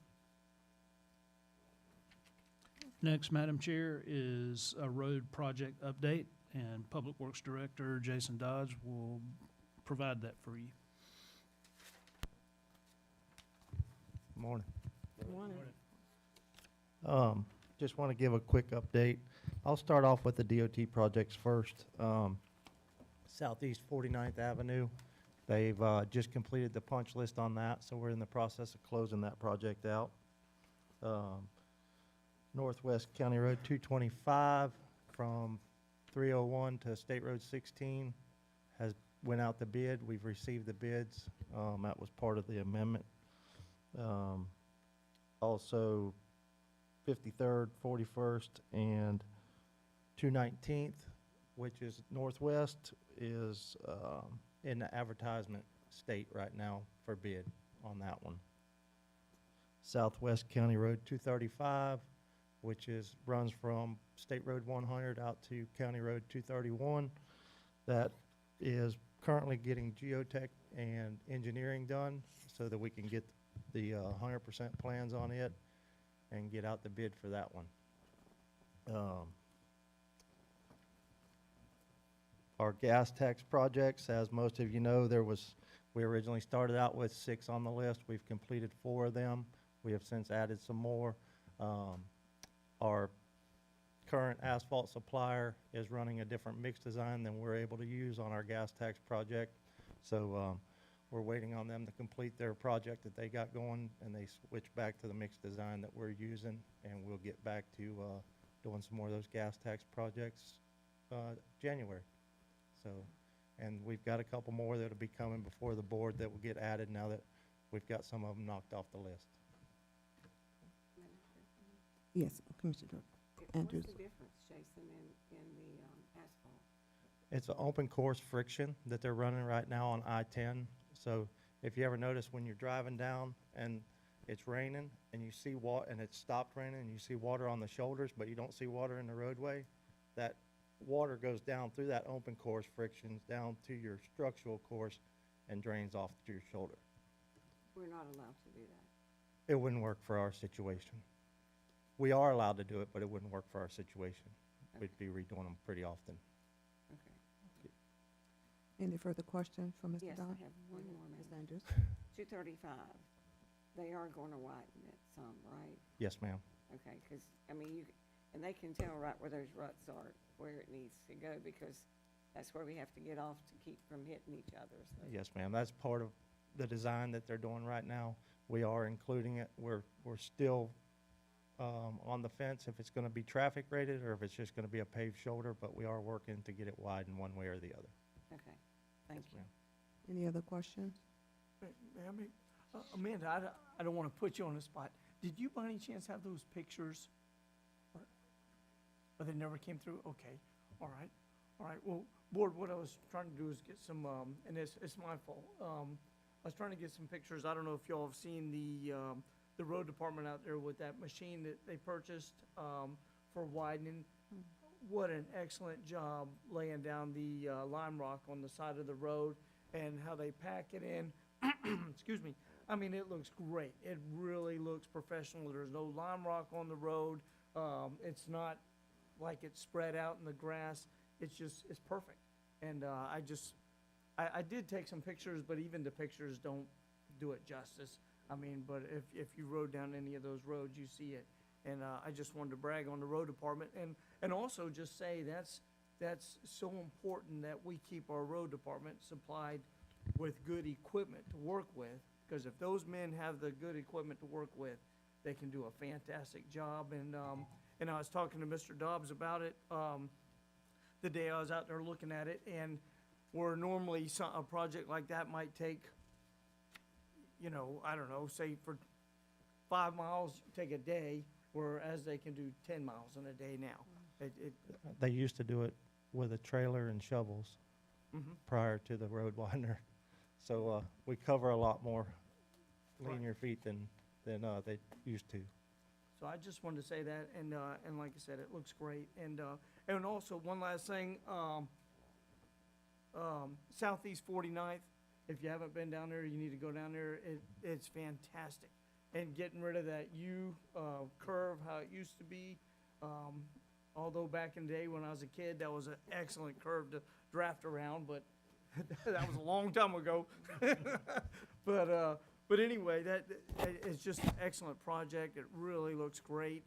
[SPEAKER 6] Next, Madam Chair, is a road project update, and Public Works Director Jason Dodge will provide that for you.
[SPEAKER 7] Morning.
[SPEAKER 1] Morning.
[SPEAKER 7] Just want to give a quick update. I'll start off with the DOT projects first. Southeast 49th Avenue, they've just completed the punch list on that, so we're in the process of closing that project out. Northwest County Road 225 from 301 to State Road 16 went out the bid. We've received the bids. That was part of the amendment. Also, 53rd, 41st, and 219th, which is northwest, is in the advertisement state right now for bid on that one. Southwest County Road 235, which runs from State Road 100 out to County Road 231. That is currently getting geotech and engineering done so that we can get the 100% plans on it and get out the bid for that one. Our gas tax projects, as most of you know, we originally started out with 6 on the list. We've completed 4 of them. We have since added some more. Our current asphalt supplier is running a different mix design than we're able to use on our gas tax project. So we're waiting on them to complete their project that they got going, and they switch back to the mix design that we're using, and we'll get back to doing some more of those gas tax projects January. So, and we've got a couple more that'll be coming before the board that will get added now that we've got some of them knocked off the list.
[SPEAKER 1] Yes, Commissioner Andrews.
[SPEAKER 5] What's the difference, Jason, in the asphalt?
[SPEAKER 7] It's an open course friction that they're running right now on I-10. So if you ever notice when you're driving down and it's raining and you see and it's stopped raining and you see water on the shoulders, but you don't see water in the roadway, that water goes down through that open course frictions down to your structural course and drains off to your shoulder.
[SPEAKER 5] We're not allowed to do that.
[SPEAKER 7] It wouldn't work for our situation. We are allowed to do it, but it wouldn't work for our situation. We'd be redoing them pretty often.
[SPEAKER 5] Okay.
[SPEAKER 1] Any further questions for Mr.
[SPEAKER 5] Yes,
[SPEAKER 1] Dodd?
[SPEAKER 5] I have one more,
[SPEAKER 1] Ms.
[SPEAKER 5] ma'am.
[SPEAKER 1] Andrews?
[SPEAKER 5] 235, they are going to widen it some, right?
[SPEAKER 7] Yes, ma'am.
[SPEAKER 5] Okay, because, I mean, and they can tell right where those ruts are, where it needs to go, because that's where we have to get off to keep from hitting each other, so.
[SPEAKER 7] Yes, ma'am. That's part of the design that they're doing right now. We are including it. We're still on the fence if it's going to be traffic rated or if it's just going to be a paved shoulder, but we are working to get it widened one way or the other.
[SPEAKER 5] Okay, thank you.
[SPEAKER 7] ma'am.
[SPEAKER 1] Any other questions?
[SPEAKER 9] Amanda, I don't want to put you on the spot. Did you by any chance have those pictures? Or they never came through? Okay, all right. Well, board, what I was trying to do is get some, and it's my fault. I was trying to get some pictures. I don't know if y'all have seen the road department out there with that machine that they purchased, for widening. What an excellent job laying down the, lime rock on the side of the road and how they pack it in. Excuse me. I mean, it looks great. It really looks professional. There's no lime rock on the road. It's not like it's spread out in the grass. It's perfect. And I did take some pictures, but even the pictures don't do it justice. I mean, but if you rode down any of those roads, you see it. And I just wanted to brag on the road department and also just say that's so important that we keep our road department supplied with good equipment to work with. Because if those men have the good equipment to work with, they can do a fantastic job. And I was talking to Mr. Dobbs about it the day I was out there looking at it. And where normally a project like that might take, I don't know, say for 5 miles, take a day, whereas they can do 10 miles in a day now.
[SPEAKER 7] They used to do it with a trailer and shovels prior to the road widener. So we cover a lot more linear feet than they used to.
[SPEAKER 9] So I just wanted to say that, and like I said, it looks great. And also, one last thing, Southeast 49th, if you haven't been down there, you need to go down there. It's fantastic. And getting rid of that U curve, how it used to be, although back in the day when I was a kid, that was an excellent curve to draft around, but that was a long time ago. But anyway, that it's just an excellent project. It really looks great.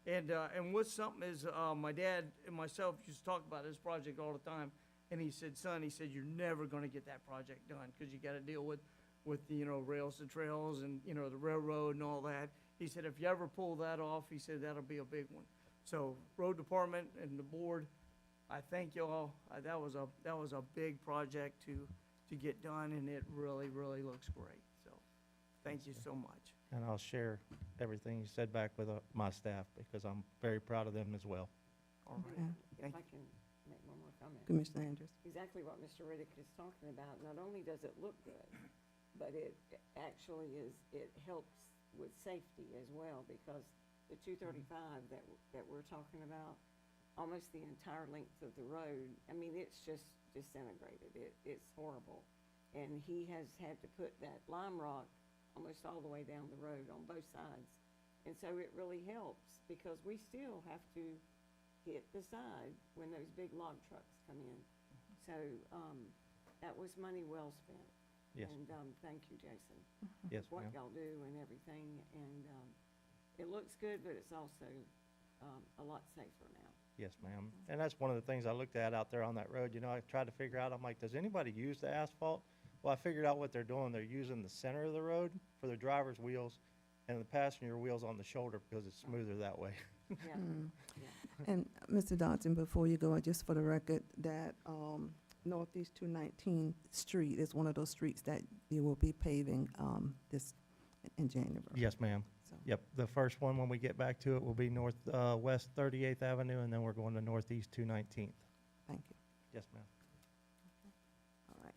[SPEAKER 9] And what's something is, my dad and myself used to talk about this project all the time. And he said, son, you're never going to get that project done because you got to deal with the, rails to trails and, the railroad and all that. He said, if you ever pull that off, he said, that'll be a big one. So road department and the board, I thank y'all. That was a big project to get done, and it really, really looks great. So thank you so much.
[SPEAKER 7] And I'll share everything you said back with my staff because I'm very proud of them as well.
[SPEAKER 9] All
[SPEAKER 1] Okay.
[SPEAKER 9] right.
[SPEAKER 5] If I can make one more comment.
[SPEAKER 1] Commissioner Andrews?
[SPEAKER 5] Exactly what Mr. Riddick is talking about. Not only does it look good, but it actually it helps with safety as well, because the 235 that we're talking about, almost the entire length of the road, I mean, it's just disintegrated. It's horrible. And he has had to put that lime rock almost all the way down the road on both sides. And so it really helps because we still have to hit the side when those big log trucks come in. So that was money well spent.
[SPEAKER 7] Yes.
[SPEAKER 5] And, thank you, Jason.
[SPEAKER 7] Yes,
[SPEAKER 5] What
[SPEAKER 7] ma'am.
[SPEAKER 5] y'all do and everything, and, it looks good, but it's also, a lot safer now.
[SPEAKER 7] Yes, ma'am. And that's one of the things I looked at out there on that road. You know, I tried to figure out, I'm like, does anybody use the asphalt? Well, I figured out what they're doing. They're using the center of the road for their driver's wheels and the passenger wheels on the shoulder because it's smoother that way.
[SPEAKER 5] Yeah,
[SPEAKER 1] Mm.
[SPEAKER 5] yeah.
[SPEAKER 1] And Mr. Dodson, before you go, just for the record, that Northeast 219th Street is one of those streets that you will be paving this in January.
[SPEAKER 7] Yes, ma'am.
[SPEAKER 1] So,
[SPEAKER 7] Yep, the first one, when we get back to it, will be west 38th Avenue, and then we're going to northeast 219th.
[SPEAKER 1] thank you.
[SPEAKER 7] Yes, ma'am.
[SPEAKER 1] All right.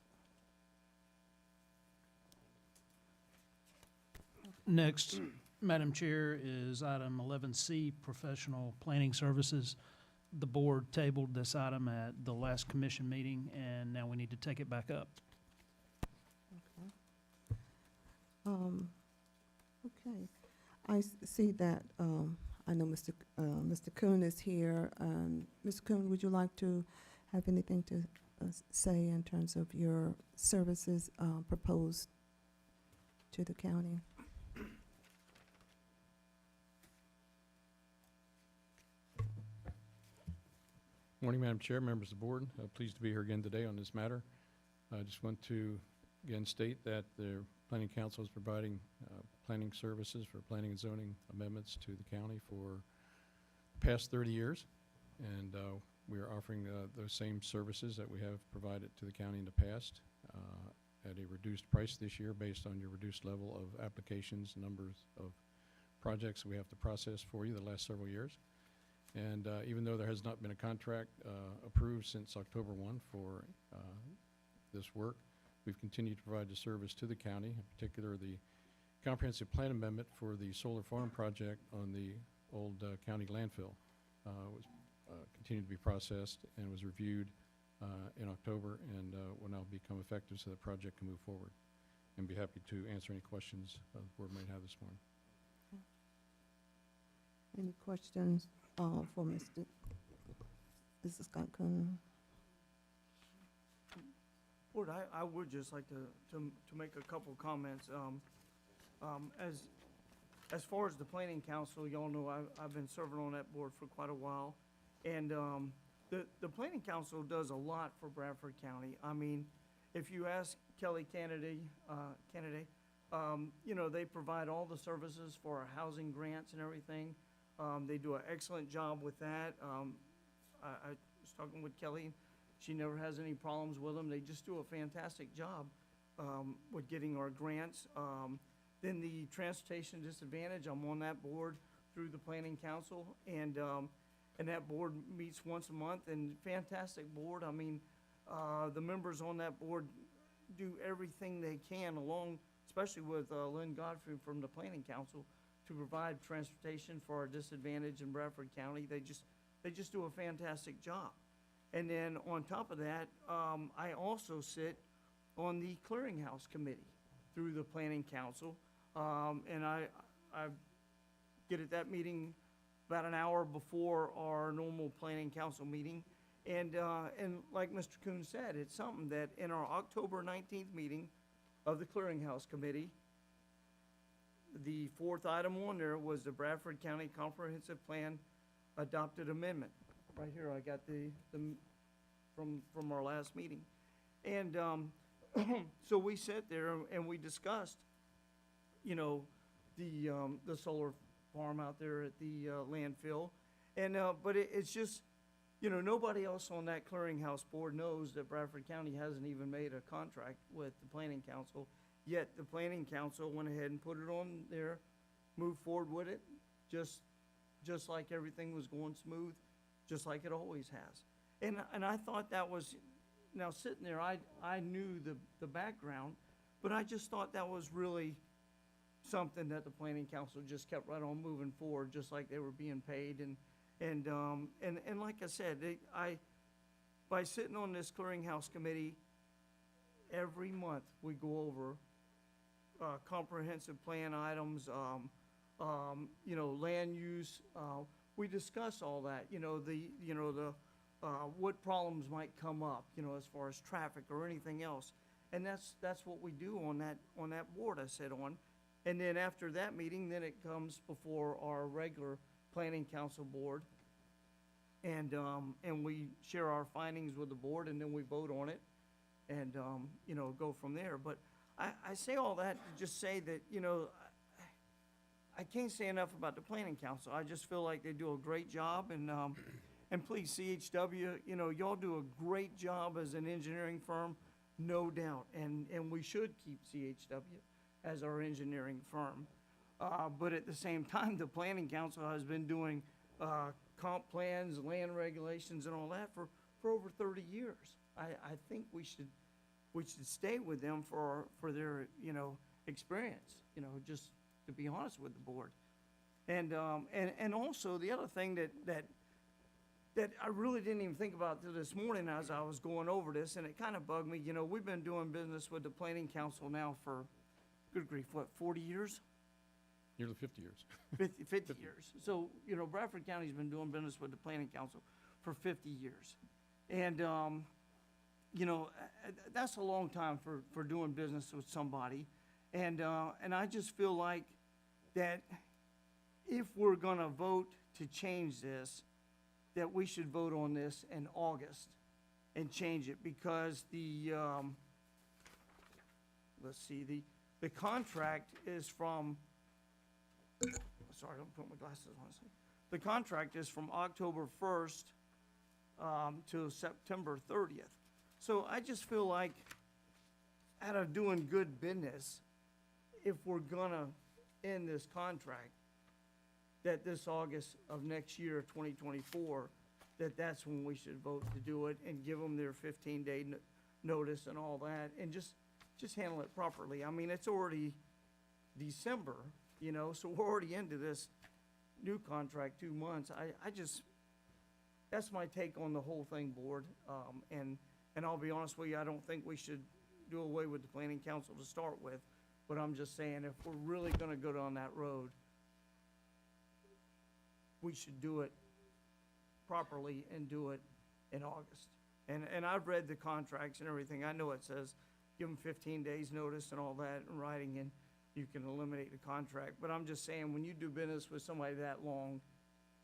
[SPEAKER 6] Next, Madam Chair, is item 11C, professional planning services. The board tabled this item at the last commission meeting, and now we need to take it back up.
[SPEAKER 1] Okay. See that, I know Mr. Kuhn is here. Mr. Kuhn, would you like to have anything to say in terms of your services proposed to the county?
[SPEAKER 3] Morning, Madam Chair, members of the board. Pleased to be here again today on this matter. I just want to again state that the Planning Council is providing planning services for planning and zoning amendments to the county for the past 30 years. And we are offering those same services that we have provided to the county in the past at a reduced price this year based on your reduced level of applications, numbers of projects we have to process for you the last several years. And even though there has not been a contract approved since October 1 for this work, we've continued to provide the service to the county, in particular the comprehensive plan amendment for the solar farm project on the old county landfill. Was continued to be processed and was reviewed in October and will now become effective so the project can move forward. And be happy to answer any questions the board might have this morning.
[SPEAKER 1] Any questions for Mr. Scott Kuhn?
[SPEAKER 9] Board, I would just like to make a couple comments. As far as the planning council, y'all know I've been serving on that board for quite a while. And the planning council does a lot for Bradford County. I mean, if you ask Kelly Kennedy, you know, they provide all the services for our housing grants and everything. They do an excellent job with that. I was talking with Kelly. She never has any problems with them. They just do a fantastic job with getting our grants. Then the Transportation Disadvantage, I'm on that board through the Planning Council, and that board meets once a month, and fantastic board. I mean, the members on that board do everything they can along, especially with Lynn Godfrey from the Planning Council, to provide transportation for our disadvantage in Bradford County. They just do a fantastic job. And then on top of that, I also sit on the Clearinghouse Committee through the Planning Council. And I get at that meeting about an hour before our normal Planning Council meeting. And like Mr. Kuhn said, it's something that in our October 19th meeting of the Clearinghouse Committee, the fourth item on there was the Bradford County Comprehensive Plan Adopted Amendment. Right here, I got the from our last meeting. And so we sat there and we discussed, you know, the solar farm out there at the landfill. And but it's just, you know, nobody else on that clearinghouse board knows that Bradford County hasn't even made a contract with the Planning Council. Yet the Planning Council went ahead and put it on there, moved forward with it, just like everything was going smooth, just like it always has. And I thought that was, now sitting there, I knew the background, but I just thought that was really something that the Planning Council just kept right on moving forward, just like they were being paid. And like I said, by sitting on this clearinghouse committee, every month we go over comprehensive plan items, you know, land use. We discuss all that, you know, what problems might come up, you know, as far as traffic or anything else.
[SPEAKER 16] And that's what we do on that board I sit on. And then after that meeting, then it comes before our regular planning council board. And we share our findings with the board, and then we vote on it and, you know, go from there. But I say all that to just say that, you know, I can't say enough about the planning council. I just feel like they do a great job, and please, CHW, you know, y'all do a great job as an engineering firm, no doubt, and we should keep CHW as our engineering firm. But at the same time, the planning council has been doing, comp plans, land regulations and all that for over 30 years. I think we should stay with them for their, you know, experience, you know, just to be honest with the board. And also the other thing that I really didn't even think about till this morning as I was going over this, and it kind of bugged me, you know, we've been doing business with the planning council now for, good grief, what, 40 years?
[SPEAKER 3] Nearly 50 years.
[SPEAKER 16] 50 years. So, you know, Bradford County's been doing business with the planning council for 50 years. And, you know, that's a long time for doing business with somebody. And I just feel like that if we're gonna vote to change this, that we should vote on this in August and change it, because let's see, the contract is from, sorry, don't put my glasses on. The contract is from October 1st to September 30th. So I just feel like, out of doing good business, if we're gonna end this contract, that this August of next year, 2024, that's when we should vote to do it and give them their 15-day notice and all that, and just handle it properly. I mean, it's already December, you know, so we're already into this new contract, 2 months. I just, that's my take on the whole thing, board. And I'll be honest with you, I don't think we should do away with the planning council to start with, but I'm just saying, if we're really gonna go down that road, we should do it properly and do it in August. And I've read the contracts and everything. I know it says, give them 15 days notice and all that in writing, and you can eliminate the contract. But I'm just saying, when you do business with somebody that long,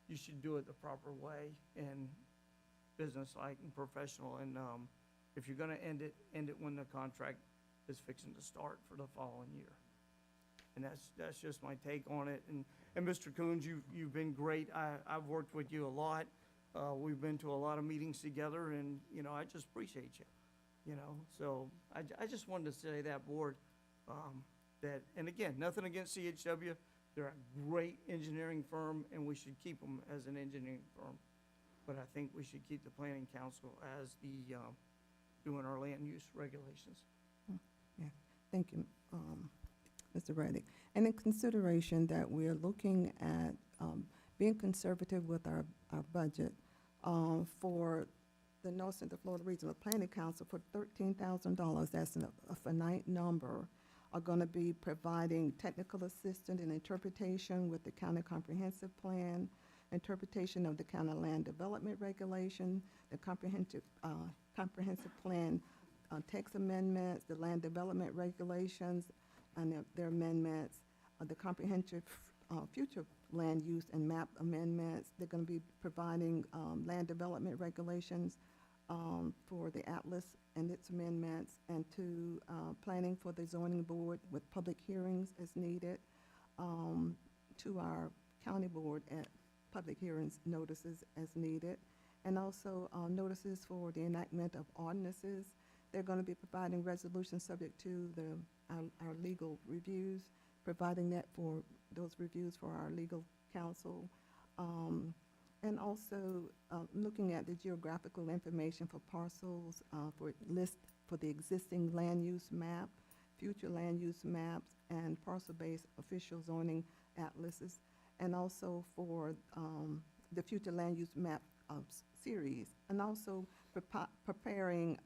[SPEAKER 16] you should do it the proper way and business-like and professional. And if you're gonna end it when the contract is fixing to start for the following year. And that's just my take on it. And Mr. Coons, you've been great. I've worked with you a lot. We've been to a lot of meetings together, and, you know, I just appreciate you, you know. So I just wanted to say that, board, that, and again, nothing against CHW. They're a great engineering firm, and we should keep them as an engineering firm. But I think we should keep the planning council as the, doing our land use regulations.
[SPEAKER 1] Yeah, thank you, Mr. Reddick. And in consideration that we're looking at being conservative with our budget for the North Central Florida Regional Planning Council for $13,000, that's a finite number, are going to be providing technical assistance and interpretation with the county comprehensive plan, interpretation of the county land development regulation, the comprehensive plan text amendments, the land development regulations and their amendments, the comprehensive future land use and map amendments. They're going to be providing land development regulations for the Atlas and its amendments, and to planning for the zoning board with public hearings as needed, to our county board at public hearings notices as needed, and also notices for the enactment of ordinances. They're going to be providing resolutions subject to our legal reviews, providing that for those reviews for our legal counsel, and also looking at the geographical information for parcels, for the existing land use map, future land use maps, and parcel-based official zoning atlases, and also for the future land use map series, and also preparing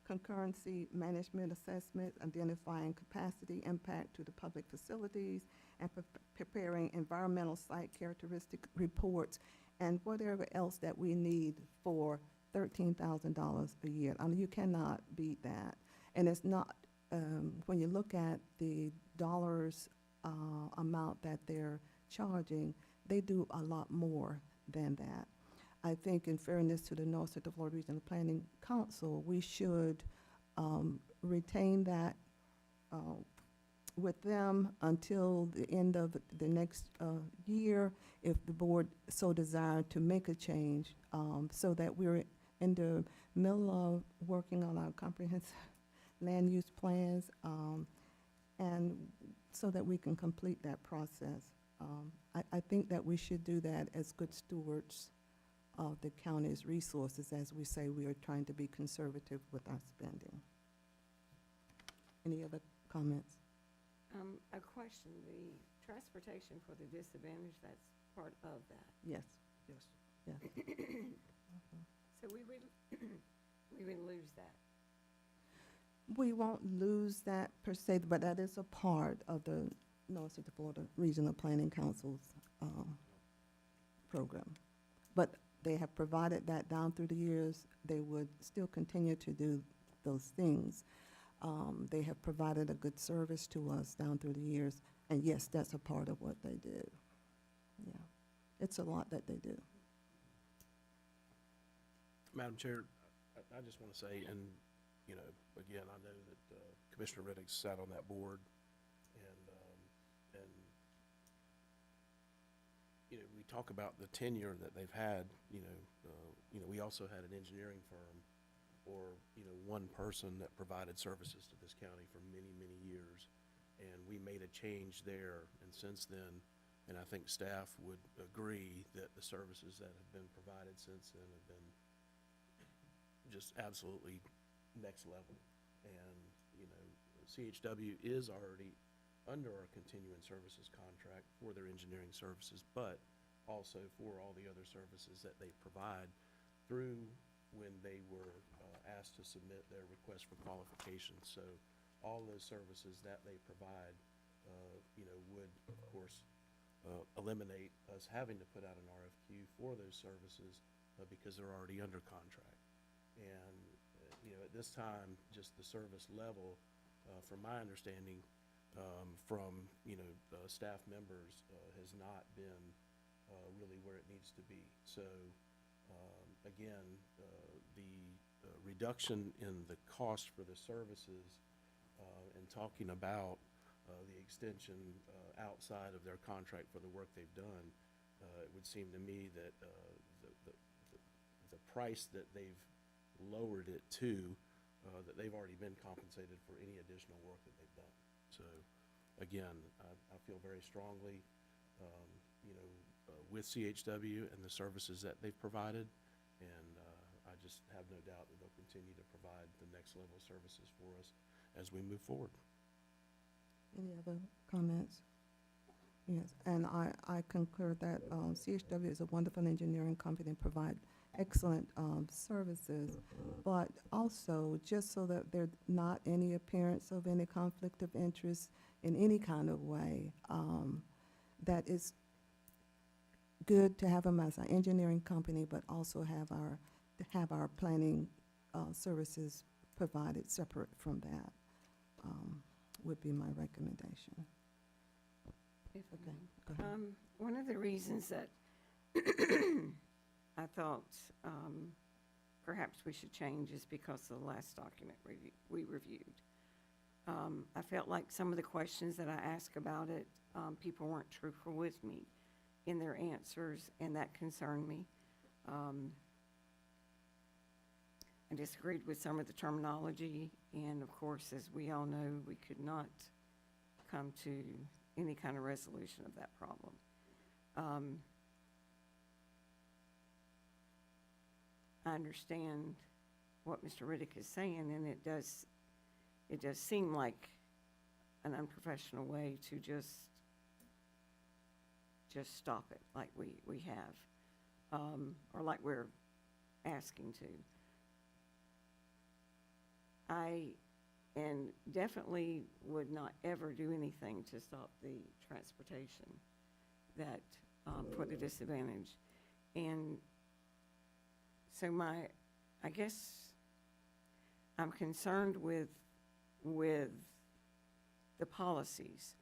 [SPEAKER 1] concurrency management assessment, identifying capacity impact to the public facilities, and preparing environmental site characteristic reports, and whatever else that we need for $13,000 a year. I mean, you cannot beat that. And it's not, when you look at the dollars amount that they're charging, they do a lot more than that. I think in fairness to the North Central Florida Regional Planning Council, we should retain that with them until the end of the next year, if the board so desired to make a change, so that we're in the middle of working on our comprehensive land use plans, and so that we can complete that process. I think that we should do that as good stewards of the county's resources. As we say, we are trying to be conservative with our spending. Any other comments?
[SPEAKER 5] A question, the transportation for the disadvantaged, that's part of that.
[SPEAKER 1] Yes,
[SPEAKER 16] Yes.
[SPEAKER 1] yes.
[SPEAKER 5] So we would lose that.
[SPEAKER 1] We won't lose that per se, but that is a part of the North Central Florida Regional Planning Council's program. But they have provided that down through the years. They would still continue to do those things. They have provided a good service to us down through the years, and yes, that's a part of what they do. Yeah, it's a lot that they do.
[SPEAKER 2] Madam Chair, I just want to say, and, you know, again, I know that Commissioner Riddick sat on that board, and, you know, we talk about the tenure that they've had, you know, we also had an engineering firm, or, you know, one person that provided services to this county for many, many years, and we made a change there, and since then, and I think staff would agree that the services that have been provided since then have been just absolutely next level. And, you know, CHW is already under our continuing services contract for their engineering services, but also for all the other services that they provide through when they were asked to submit their request for qualifications. So all those services that they provide, you know, would, of course, eliminate us having to put out an RFQ for those services because they're already under contract. And, you know, at this time, just the service level, from my understanding, from, you know, staff members, has not been really where it needs to be. So, again, the reduction in the cost for the services, and talking about the extension outside of their contract for the work they've done, it would seem to me that the price that they've lowered it to, that they've already been compensated for any additional work that they've done. So, again, I feel very strongly, you know, with CHW and the services that they've provided, and I just have no doubt that they'll continue to provide the next level of services for us as we move forward.
[SPEAKER 1] Any other comments? Yes, and I concur that CHW is a wonderful engineering company and provide excellent services, but also just so that there's not any appearance of any conflict of interest in any kind of way, that it's good to have them as an engineering company, but also have our planning services provided separate from that, would be my recommendation. Okay, go ahead.
[SPEAKER 5] One of the reasons that I thought perhaps we should change is because of the last document we reviewed. I felt like some of the questions that I asked about it, people weren't truthful with me in their answers, and that concerned me. I disagreed with some of the terminology, and of course, as we all know, we could not come to any kind of resolution of that problem. I understand what Mr. Riddick is saying, and it does seem like an unprofessional way to just stop it like we have, or like we're asking to. I definitely would not ever do anything to stop the transportation that, for the disadvantaged. And so I guess I'm concerned with with the policies.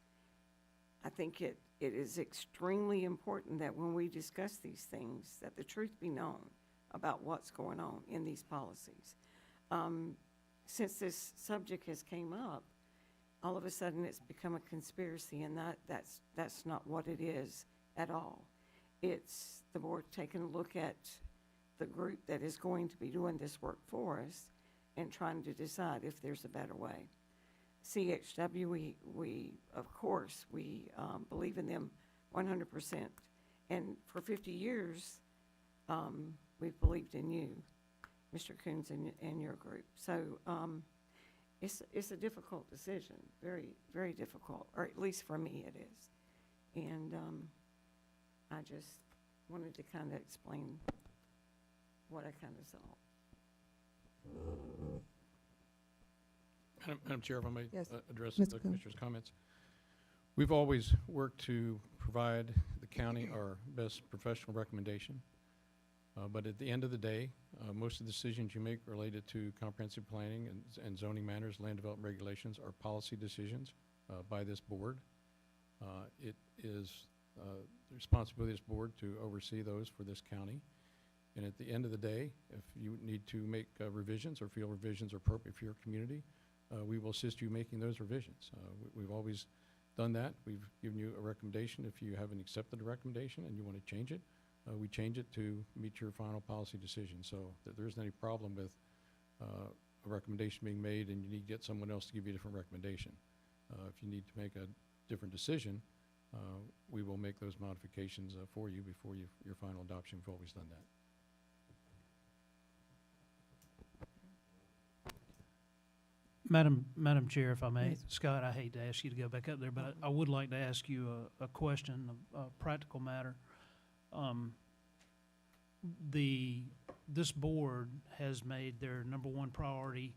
[SPEAKER 5] I think it is extremely important that when we discuss these things, that the truth be known about what's going on in these policies. Since this subject has came up, all of a sudden it's become a conspiracy, and that's not what it is at all. It's the board taking a look at the group that is going to be doing this work for us and trying to decide if there's a better way. CHW, we of course, we believe in them 100%. And for 50 years, we've believed in you, Mr. Coons, and your group. So it's a difficult decision, very, very difficult, or at least for me it is. And I just wanted to kind of explain what I kind of saw.
[SPEAKER 3] Madam Chair, if I may
[SPEAKER 1] Yes,
[SPEAKER 3] address
[SPEAKER 1] Mr.
[SPEAKER 3] the
[SPEAKER 1] Coon.
[SPEAKER 3] Commissioner's comments. We've always worked to provide the county our best professional recommendation. But at the end of the day, most of the decisions you make related to comprehensive planning and zoning matters, land development regulations, are policy decisions by this board. It is the responsibility of this board to oversee those for this county. And at the end of the day, if you need to make revisions or feel revisions are appropriate for your community, we will assist you making those revisions. We've always done that. We've given you a recommendation. If you haven't accepted the recommendation and you want to change it, we change it to meet your final policy decision. So that there isn't any problem with a recommendation being made and you need to get someone else to give you a different recommendation. If you need to make a different decision, we will make those modifications for you before your final adoption. We've always done that.
[SPEAKER 6] Madam Chair, if I may,
[SPEAKER 1] Yes.
[SPEAKER 6] Scott, I hate to ask you to go back up there, but I would like to ask you a question, a practical matter. This board has made their number one priority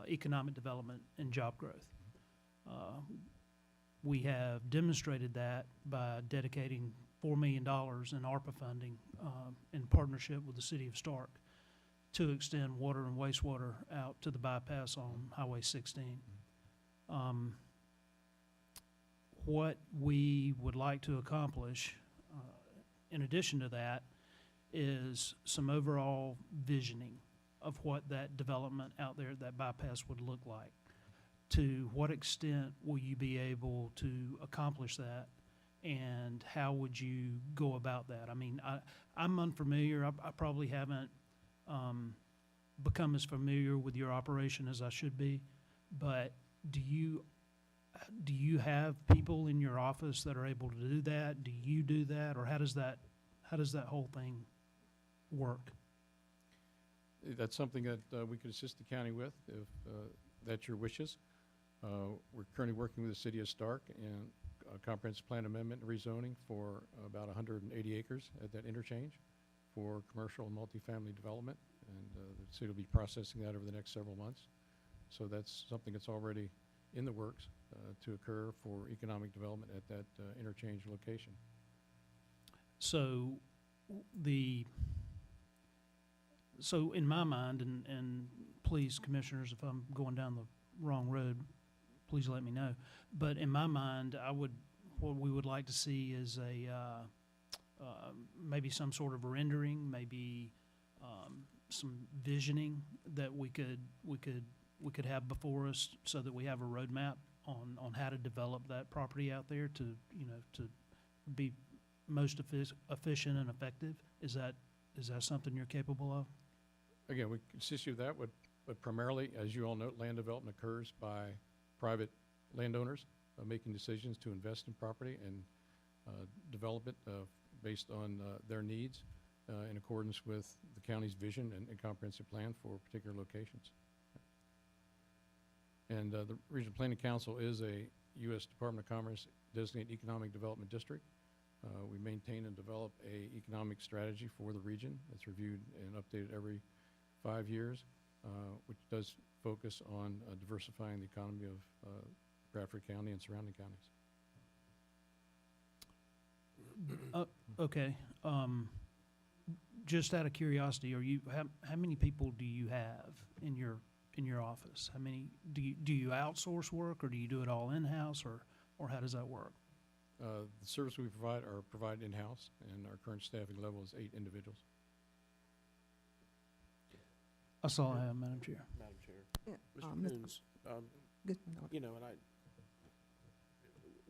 [SPEAKER 6] economic development and job growth. We have demonstrated that by dedicating $4 million in ARPA funding in partnership with the city of Stark to extend water and wastewater out to the bypass on Highway 16. What we would like to accomplish, in addition to that, is some overall visioning of what that development out there, that bypass would look like. To what extent will you be able to accomplish that, and how would you go about that? I mean, I'm unfamiliar. I probably haven't become as familiar with your operation as I should be, but do you have people in your office that are able to do that? Do you do that, or how does that whole thing work?
[SPEAKER 3] That's something that we could assist the county with if that's your wishes. We're currently working with the city of Stark and a comprehensive plan amendment and rezoning for about 180 acres at that interchange for commercial and multifamily development. And the city will be processing that over the next several months. So that's something that's already in the works to occur for economic development at that interchange location.
[SPEAKER 6] So in my mind, and please, commissioners, if I'm going down the wrong road, please let me know. But in my mind, what we would like to see is maybe some sort of rendering, maybe some visioning that we could have before us, so that we have a roadmap on how to develop that property out there to be most efficient and effective. Is that something you're capable of?
[SPEAKER 3] Again, we can assist you with that, but primarily, as you all know, land development occurs by private landowners making decisions to invest in property and develop it based on their needs in accordance with the county's vision and comprehensive plan for particular locations. And the Regional Planning Council is a U.S. Department of Commerce designated economic development district. We maintain and develop a economic strategy for the region that's reviewed and updated every 5 years, which does focus on diversifying the economy of Bradford County and surrounding counties.
[SPEAKER 6] Okay. Just out of curiosity, how many people do you have in your in your office? How many, do you outsource work, or do you do it all in-house, or how does that work?
[SPEAKER 3] The service we provide are provided in-house, and our current staffing level is 8 individuals.
[SPEAKER 6] That's all I have, Madam Chair.
[SPEAKER 2] Madam Chair.
[SPEAKER 1] Yeah,
[SPEAKER 2] Mr.
[SPEAKER 1] Mr.
[SPEAKER 2] Coons,
[SPEAKER 1] Good, no,
[SPEAKER 2] you know,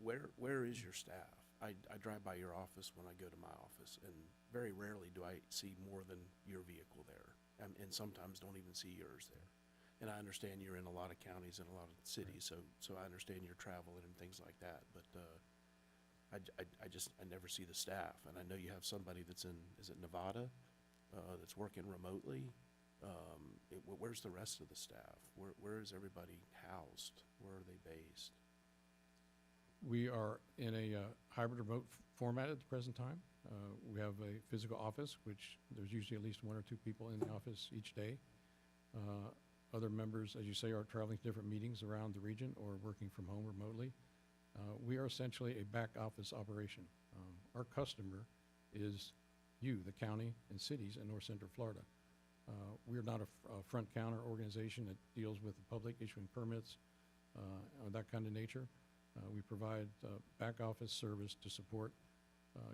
[SPEAKER 2] where is your staff? I drive by your office when I go to my office, and very rarely do I see more than your vehicle there, and sometimes don't even see yours there. And I understand you're in a lot of counties and a lot of cities, so I understand your travel and things like that, but I never see the staff, and I know you have somebody that's in, is it Nevada, that's working remotely? Where's the rest of the staff? Where is everybody housed? Where are they based?
[SPEAKER 3] We are in a hybrid remote format at the present time. We have a physical office, which there's usually at least 1 or 2 people in the office each day. Other members, as you say, are traveling to different meetings around the region or working from home remotely. We are essentially a back office operation. Our customer is you, the county and cities in North Central Florida. We're not a front counter organization that deals with the public issuing permits or that kind of nature. We provide back office service to support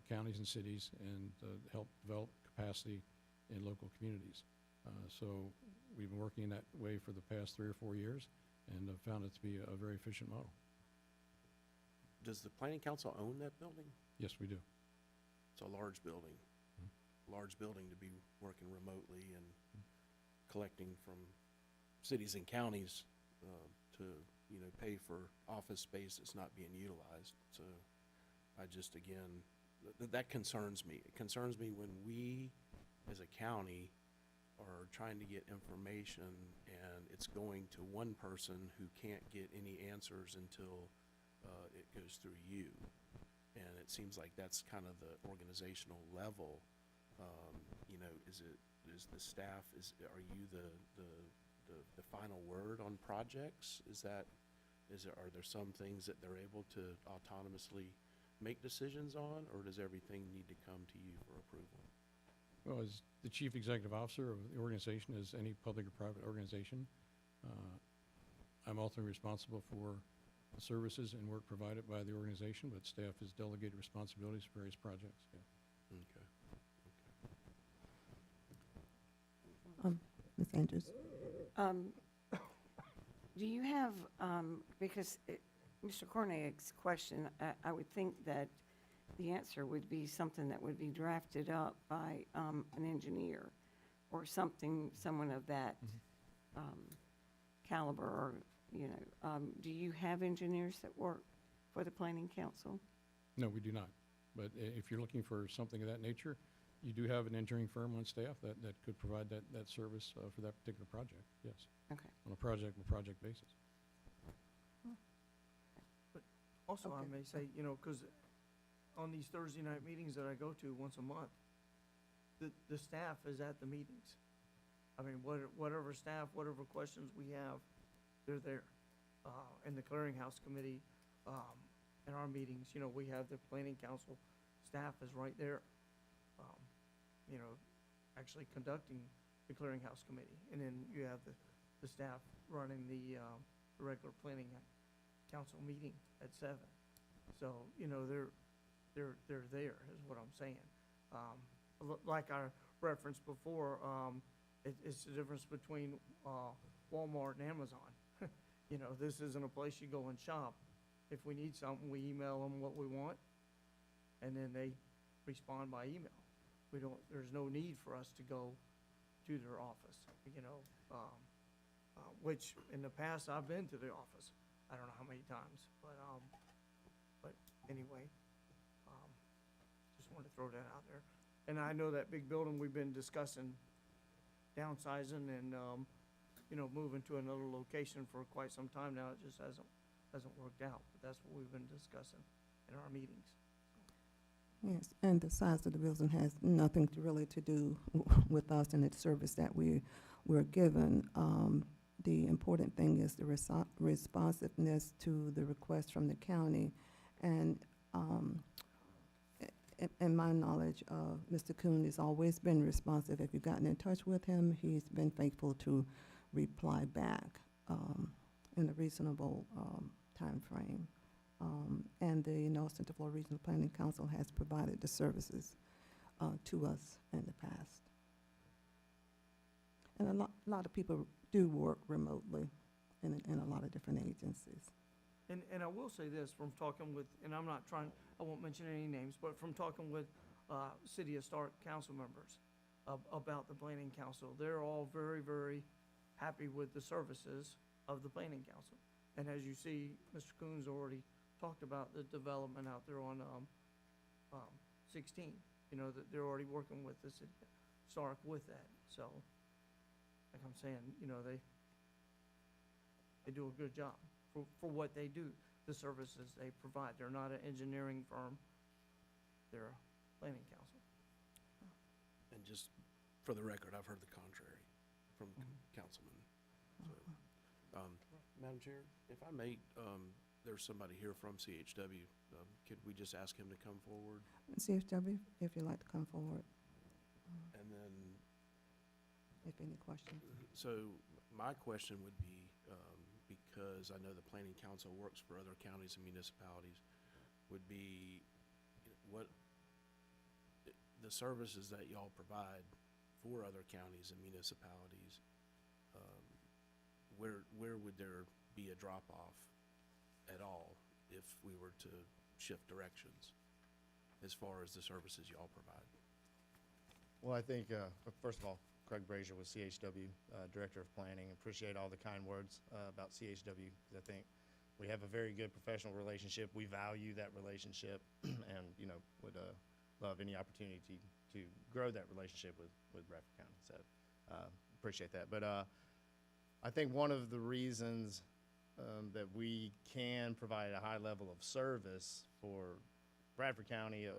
[SPEAKER 3] counties and cities and help develop capacity in local communities. So we've been working that way for the past 3 or 4 years and have found it to be a very efficient model.
[SPEAKER 2] Does the planning council own that building?
[SPEAKER 3] Yes, we do.
[SPEAKER 2] It's a large building. Large building to be working remotely and collecting from cities and counties to, you know, pay for office space that's not being utilized. So I just, again, that concerns me. It concerns me when we, as a county, are trying to get information and it's going to one person who can't get any answers until it goes through you. And it seems like that's kind of the organizational level. You know, is the staff, are you the final word on projects? Are there some things that they're able to autonomously make decisions on, or does everything need to come to you for approval?
[SPEAKER 3] Well, as the chief executive officer of the organization, as any public or private organization, I'm ultimately responsible for the services and work provided by the organization, but staff has delegated responsibilities for various projects, yeah.
[SPEAKER 2] Okay.
[SPEAKER 1] Ms. Andrews?
[SPEAKER 5] Do you have, because Mr. Corneg's question, I would think that the answer would be something that would be drafted up by an engineer or someone of that caliber, or, you know, do you have engineers that work for the planning council?
[SPEAKER 3] No, we do not. But if you're looking for something of that nature, you do have an engineering firm on staff that could provide that service for that particular project, yes.
[SPEAKER 5] Okay.
[SPEAKER 3] On a project basis.
[SPEAKER 16] But also, I
[SPEAKER 1] Okay.
[SPEAKER 16] may say, you know, because on these Thursday night meetings that I go to once a month, the staff is at the meetings. I mean, whatever staff, whatever questions we have, they're there. In the clearinghouse committee, in our meetings, you know, we have the planning council staff is right there, you know, actually conducting the clearinghouse committee. And then you have the staff running the regular planning council meeting at 7. So, you know, they're there, is what I'm saying. Like I referenced before, it's the difference between Walmart and Amazon. You know, this isn't a place you go and shop. If we need something, we email them what we want, and then they respond by email. There's no need for us to go to their office, you know, which in the past I've been to the office. I don't know how many times, but anyway, just wanted to throw that out there. And I know that big building we've been discussing downsizing and, you know, moving to another location for quite some time now. It just hasn't worked out, but that's what we've been discussing in our meetings.
[SPEAKER 1] Yes, and the size of the building has nothing really to do with us and its service that we're given. The important thing is the responsiveness to the request from the county. And in my knowledge, Mr. Kuhn has always been responsive. If you've gotten in touch with him, he's been faithful to reply back in a reasonable timeframe. And the North Central Florida Regional Planning Council has provided the services to us in the past. And a lot of people do work remotely in a lot of different agencies.
[SPEAKER 16] And I will say this, from talking with, and I'm not trying, I won't mention any names, but from talking with City of Stark council members about the planning council, they're all very, very happy with the services of the planning council. And as you see, Mr. Coons already talked about the development out there on 16, you know, that they're already working with the City of Stark with that. So, like I'm saying, you know, they do a good job for what they do, the services they provide. They're not an engineering firm, they're a planning council.
[SPEAKER 2] And just for the record, I've heard the contrary from councilmen. So, Madam Chair, if I may, there's somebody here from CHW. Could we just ask him to come forward?
[SPEAKER 1] CHW, if you'd like to come forward,
[SPEAKER 2] And then,
[SPEAKER 1] if any questions.
[SPEAKER 2] so my question would be, because I know the Planning Council works for other counties and municipalities, would be what the services that y'all provide for other counties and municipalities, where would there be a drop-off at all if we were to shift directions as far as the services y'all provide?
[SPEAKER 17] Well, I think, first of all, Craig Brazier with CHW, Director of Planning. Appreciate all the kind words about CHW, because I think we have a very good professional relationship. We value that relationship and, you know, would love any opportunity to grow that relationship with Bradford County. So appreciate that. But I think one of the reasons that we can provide a high level of service for Bradford County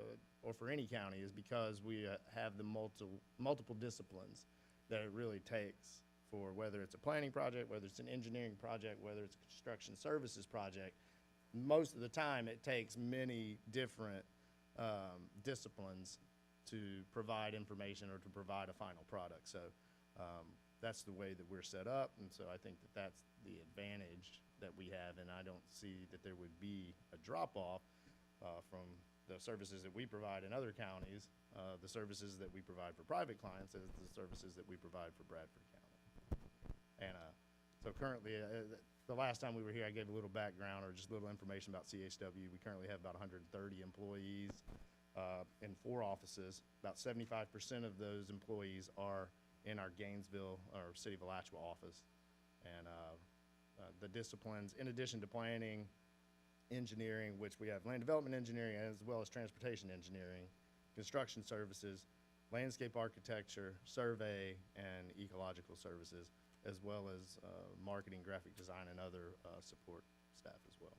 [SPEAKER 17] or for any county is because we have the multiple disciplines that it really takes for whether it's a planning project, whether it's an engineering project, whether it's a construction services project. Most of the time it takes many different disciplines to provide information or to provide a final product. So that's the way that we're set up, and so I think that that's the advantage that we have, and I don't see that there would be a drop-off from the services that we provide in other counties, the services that we provide for private clients, as the services that we provide for Bradford County. And so currently, the last time we were here, I gave a little background or just a little information about CHW. We currently have about 130 employees in 4 offices. About 75% of those employees are in our Gainesville or City of Alachua office. And the disciplines, in addition to planning, engineering, which we have land development engineering as well as transportation engineering, construction services, landscape architecture, survey, and ecological services, as well as marketing, graphic design, and other support staff as well.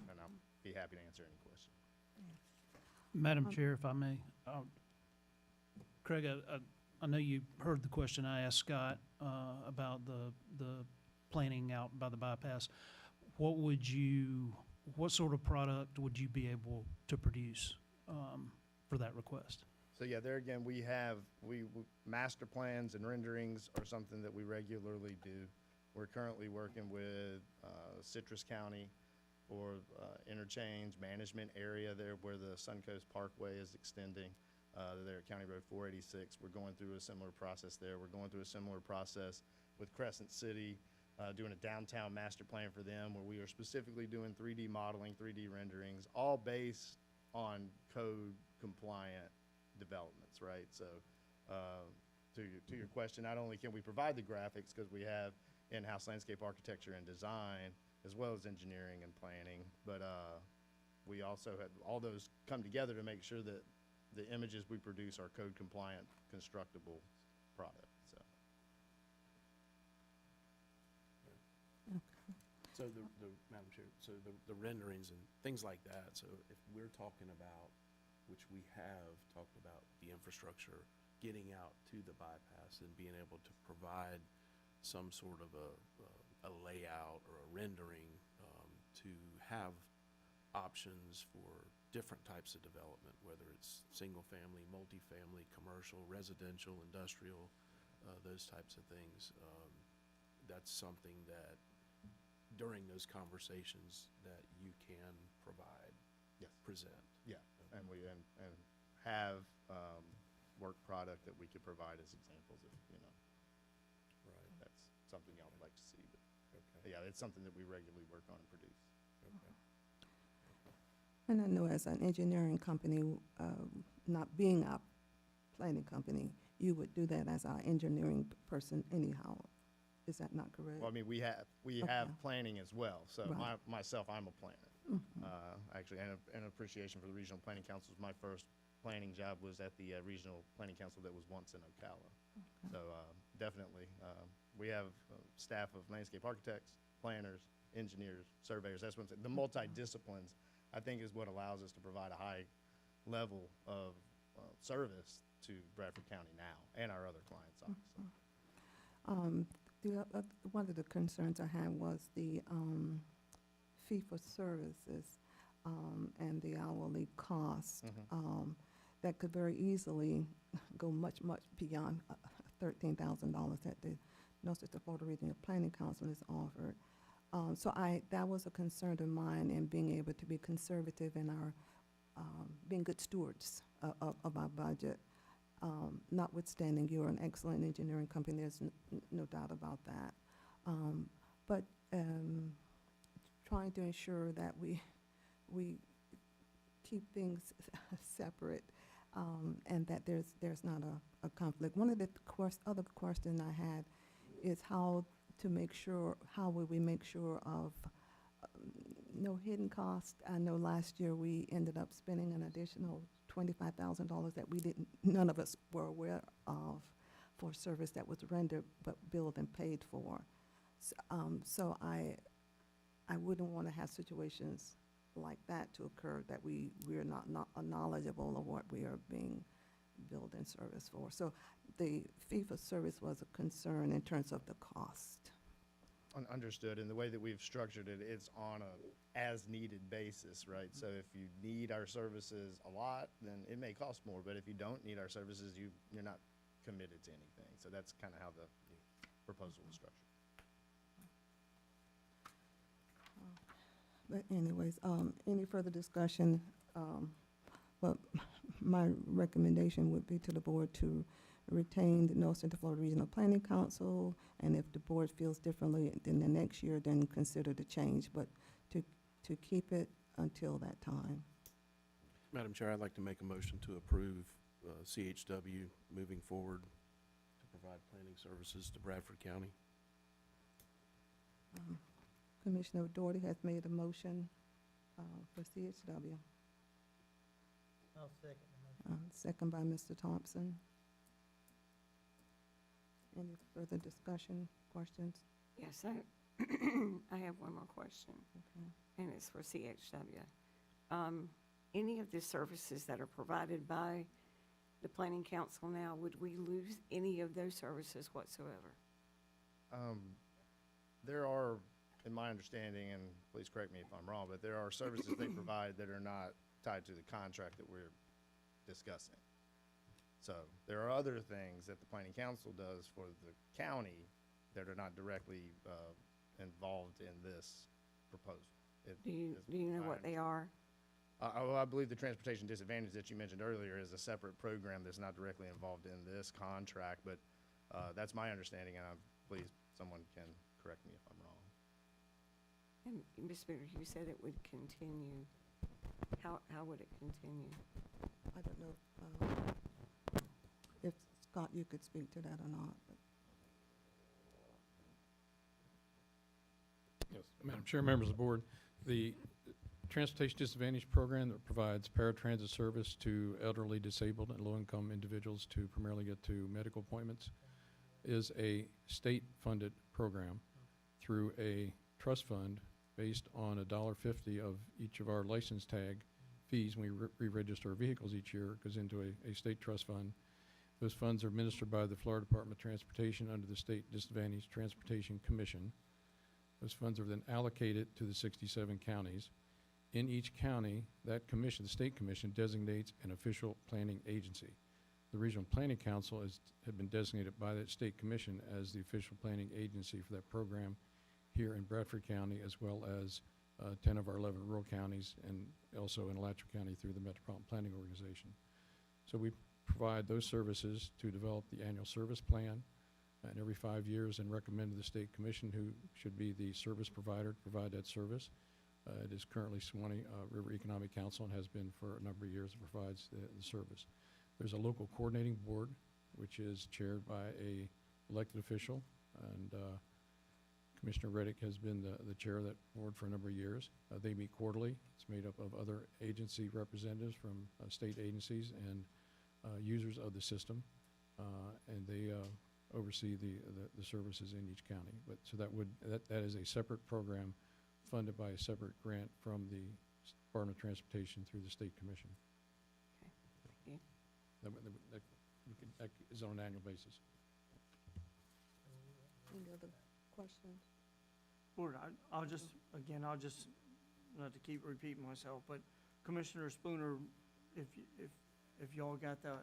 [SPEAKER 17] And I'll be happy to answer any questions.
[SPEAKER 6] Madam Chair, if I may, Craig, I know you heard the question I asked Scott about the planning out by the bypass. What sort of product would you be able to produce for that request?
[SPEAKER 17] So yeah, there again, we master plans and renderings are something that we regularly do. We're currently working with Citrus County for interchange management area there where the Suncoast Parkway is extending. There at County Road 486. We're going through a similar process there. We're going through a similar process with Crescent City, doing a downtown master plan for them where we are specifically doing 3D modeling, 3D renderings, all based on code compliant developments, right? So to your question, not only can we provide the graphics because we have in-house landscape architecture and design as well as engineering and planning, but we also have all those come together to make sure that the images we produce are code compliant, constructible products. So.
[SPEAKER 2] So Madam Chair, so the renderings and things like that, so if we're talking about, which we have talked about the infrastructure, getting out to the bypass and being able to provide some sort of a layout or a rendering to have options for different types of development, whether it's single family, multifamily, commercial, residential, industrial, those types of things. That's something that during those conversations that you can provide,
[SPEAKER 17] Yes.
[SPEAKER 2] present.
[SPEAKER 17] Yeah, and we, and have, work product that we could provide as examples if, you know,
[SPEAKER 2] Right.
[SPEAKER 17] that's something y'all would like to see, but,
[SPEAKER 2] Okay.
[SPEAKER 17] yeah, it's something that we regularly work on and produce.
[SPEAKER 2] Okay.
[SPEAKER 1] And I know as an engineering company, not being our planning company, you would do that as our engineering person anyhow. Is that not correct?
[SPEAKER 17] Well, I mean, we have
[SPEAKER 1] Okay.
[SPEAKER 17] planning as well, so
[SPEAKER 1] Right.
[SPEAKER 17] myself, I'm a planner.
[SPEAKER 1] Mhm.
[SPEAKER 17] Actually, and an appreciation for the Regional Planning Councils. My first planning job was at the Regional Planning Council that was once in Ocala. So definitely, we have a staff of landscape architects, planners, engineers, surveyors. That's what I'm saying. The multidisciplines, I think, is what allows us to provide a high level of service to Bradford County now and our other clients, obviously.
[SPEAKER 1] One of the concerns I had was the fee for services and the hourly cost. That could very easily go much, much beyond $13,000 that the North Central Florida Regional Planning Council has offered. So that was a concern of mine in being able to be conservative in our, being good stewards of our budget. Notwithstanding, you're an excellent engineering company, there's no doubt about that. But trying to ensure that we keep things separate and that there's not a conflict. One of the other question I had is how would we make sure of no hidden cost? I know last year we ended up spending an additional $25,000 that none of us were aware of for service that was rendered but billed and paid for. So I wouldn't want to have situations like that to occur, that we're not knowledgeable of what we are being billed in service for. So the fee for service was a concern in terms of the cost.
[SPEAKER 17] Understood, and the way that we've structured it, it's on a as-needed basis, right? So if you need our services a lot, then it may cost more, but if you don't need our services, you're not committed to anything. So that's kind of how the proposal was structured.
[SPEAKER 1] But anyways, any further discussion? Well, my recommendation would be to the board to retain the North Central Florida Regional Planning Council, and if the board feels differently then the next year, then consider the change, but to keep it until that time.
[SPEAKER 2] Madam Chair, I'd like to make a motion to approve CHW moving forward to provide planning services to Bradford County.
[SPEAKER 1] Commissioner Doherty has made a motion for CHW.
[SPEAKER 11] I'll second the motion.
[SPEAKER 1] Second by Mr. Thompson. Any further discussion, questions?
[SPEAKER 5] Yes, I have one more question,
[SPEAKER 1] Okay.
[SPEAKER 5] and it's for CHW. Any of the services that are provided by the Planning Council now, would we lose any of those services whatsoever?
[SPEAKER 17] There are, in my understanding, and please correct me if I'm wrong, but there are services they provide that are not tied to the contract that we're discussing. So there are other things that the Planning Council does for the county that are not directly involved in this proposal.
[SPEAKER 5] Do you know what they are?
[SPEAKER 17] I believe the transportation disadvantage that you mentioned earlier is a separate program that's not directly involved in this contract, but that's my understanding, and please, someone can correct me if I'm wrong.
[SPEAKER 5] And Ms. Speaker, you said it would continue. How would it continue?
[SPEAKER 1] I don't know if Scott, you could speak to that or not.
[SPEAKER 3] Yes, Madam Chair, members of the board, the Transportation Disadvantage Program that provides paratransit service to elderly, disabled, and low-income individuals to primarily get to medical appointments is a state-funded program through a trust fund based on $1.50 of each of our license tag fees. When we re-register our vehicles each year, it goes into a state trust fund. Those funds are administered by the Florida Department of Transportation under the State Disadvantaged Transportation Commission. Those funds are then allocated to the 67 counties. In each county, that commission, the state commission, designates an official planning agency. The Regional Planning Council had been designated by that state commission as the official planning agency for that program here in Bradford County, as well as 10 of our 11 rural counties, and also in Alachua County through the Metropolitan Planning Organization. So we provide those services to develop the annual service plan, and every 5 years, and recommend to the state commission who should be the service provider to provide that service. It is currently Suwannee River Economic Council and has been for a number of years. It provides the service. There's a local coordinating board, which is chaired by a elected official, and Commissioner Reddick has been the chair of that board for a number of years. They meet quarterly. It's made up of other agency representatives from state agencies and users of the system, and they oversee the services in each county. But so that is a separate program funded by a separate grant from the Department of Transportation through the State Commission.
[SPEAKER 5] Okay, thank you.
[SPEAKER 3] That is on an annual basis.
[SPEAKER 1] Any other questions?
[SPEAKER 16] Board, I'll just, not to keep repeating myself, but Commissioner Spooner, if y'all got the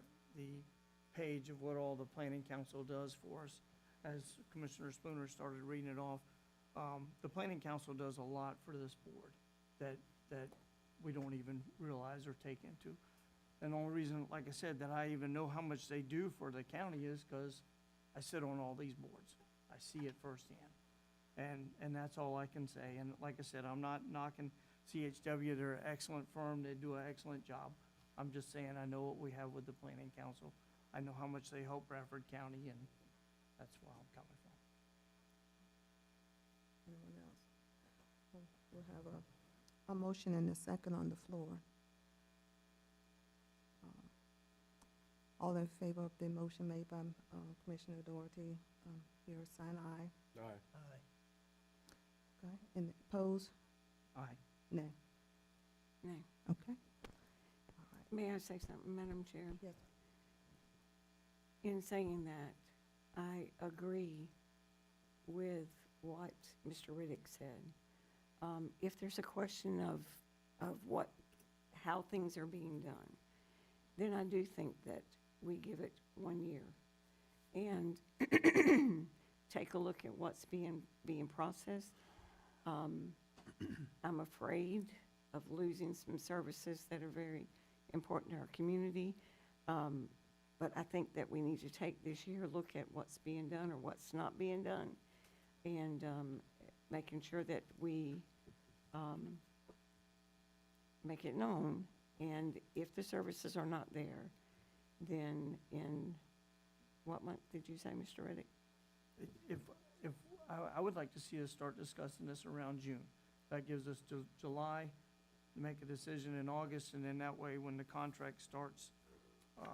[SPEAKER 16] page of what all the planning council does for us, as Commissioner Spooner started reading it off, the planning council does a lot for this board that we don't even realize or take into. And the only reason, like I said, that I even know how much they do for the county is because I sit on all these boards. I see it firsthand. And that's all I can say. And like I said, I'm not knocking CHW. They're an excellent firm. They do an excellent job. I'm just saying I know what we have with the planning council. I know how much they help Bradford County, and that's where I'm coming from.
[SPEAKER 1] Anyone else? We'll have a motion and a second on the floor. All in favor of the motion made by Commissioner Doherty, here sign aye.
[SPEAKER 2] Aye.
[SPEAKER 1] Okay, and opposed?
[SPEAKER 16] Aye.
[SPEAKER 1] Nay.
[SPEAKER 5] Nay.
[SPEAKER 1] Okay. All right.
[SPEAKER 5] May I say something, Madam Chair?
[SPEAKER 1] Yes.
[SPEAKER 5] In saying that, I agree with what Mr. Riddick said. If there's a question of how things are being done, then I do think that we give it 1 year and take a look at what's being processed. I'm afraid of losing some services that are very important to our community. But I think that we need to take this year, look at what's being done or what's not being done, and making sure that we make it known. And if the services are not there, then in what month did you say, Mr. Reddick?
[SPEAKER 16] If I would like to see us start discussing this around June. That gives us till July to make a decision in August, and then that way when the contract starts, when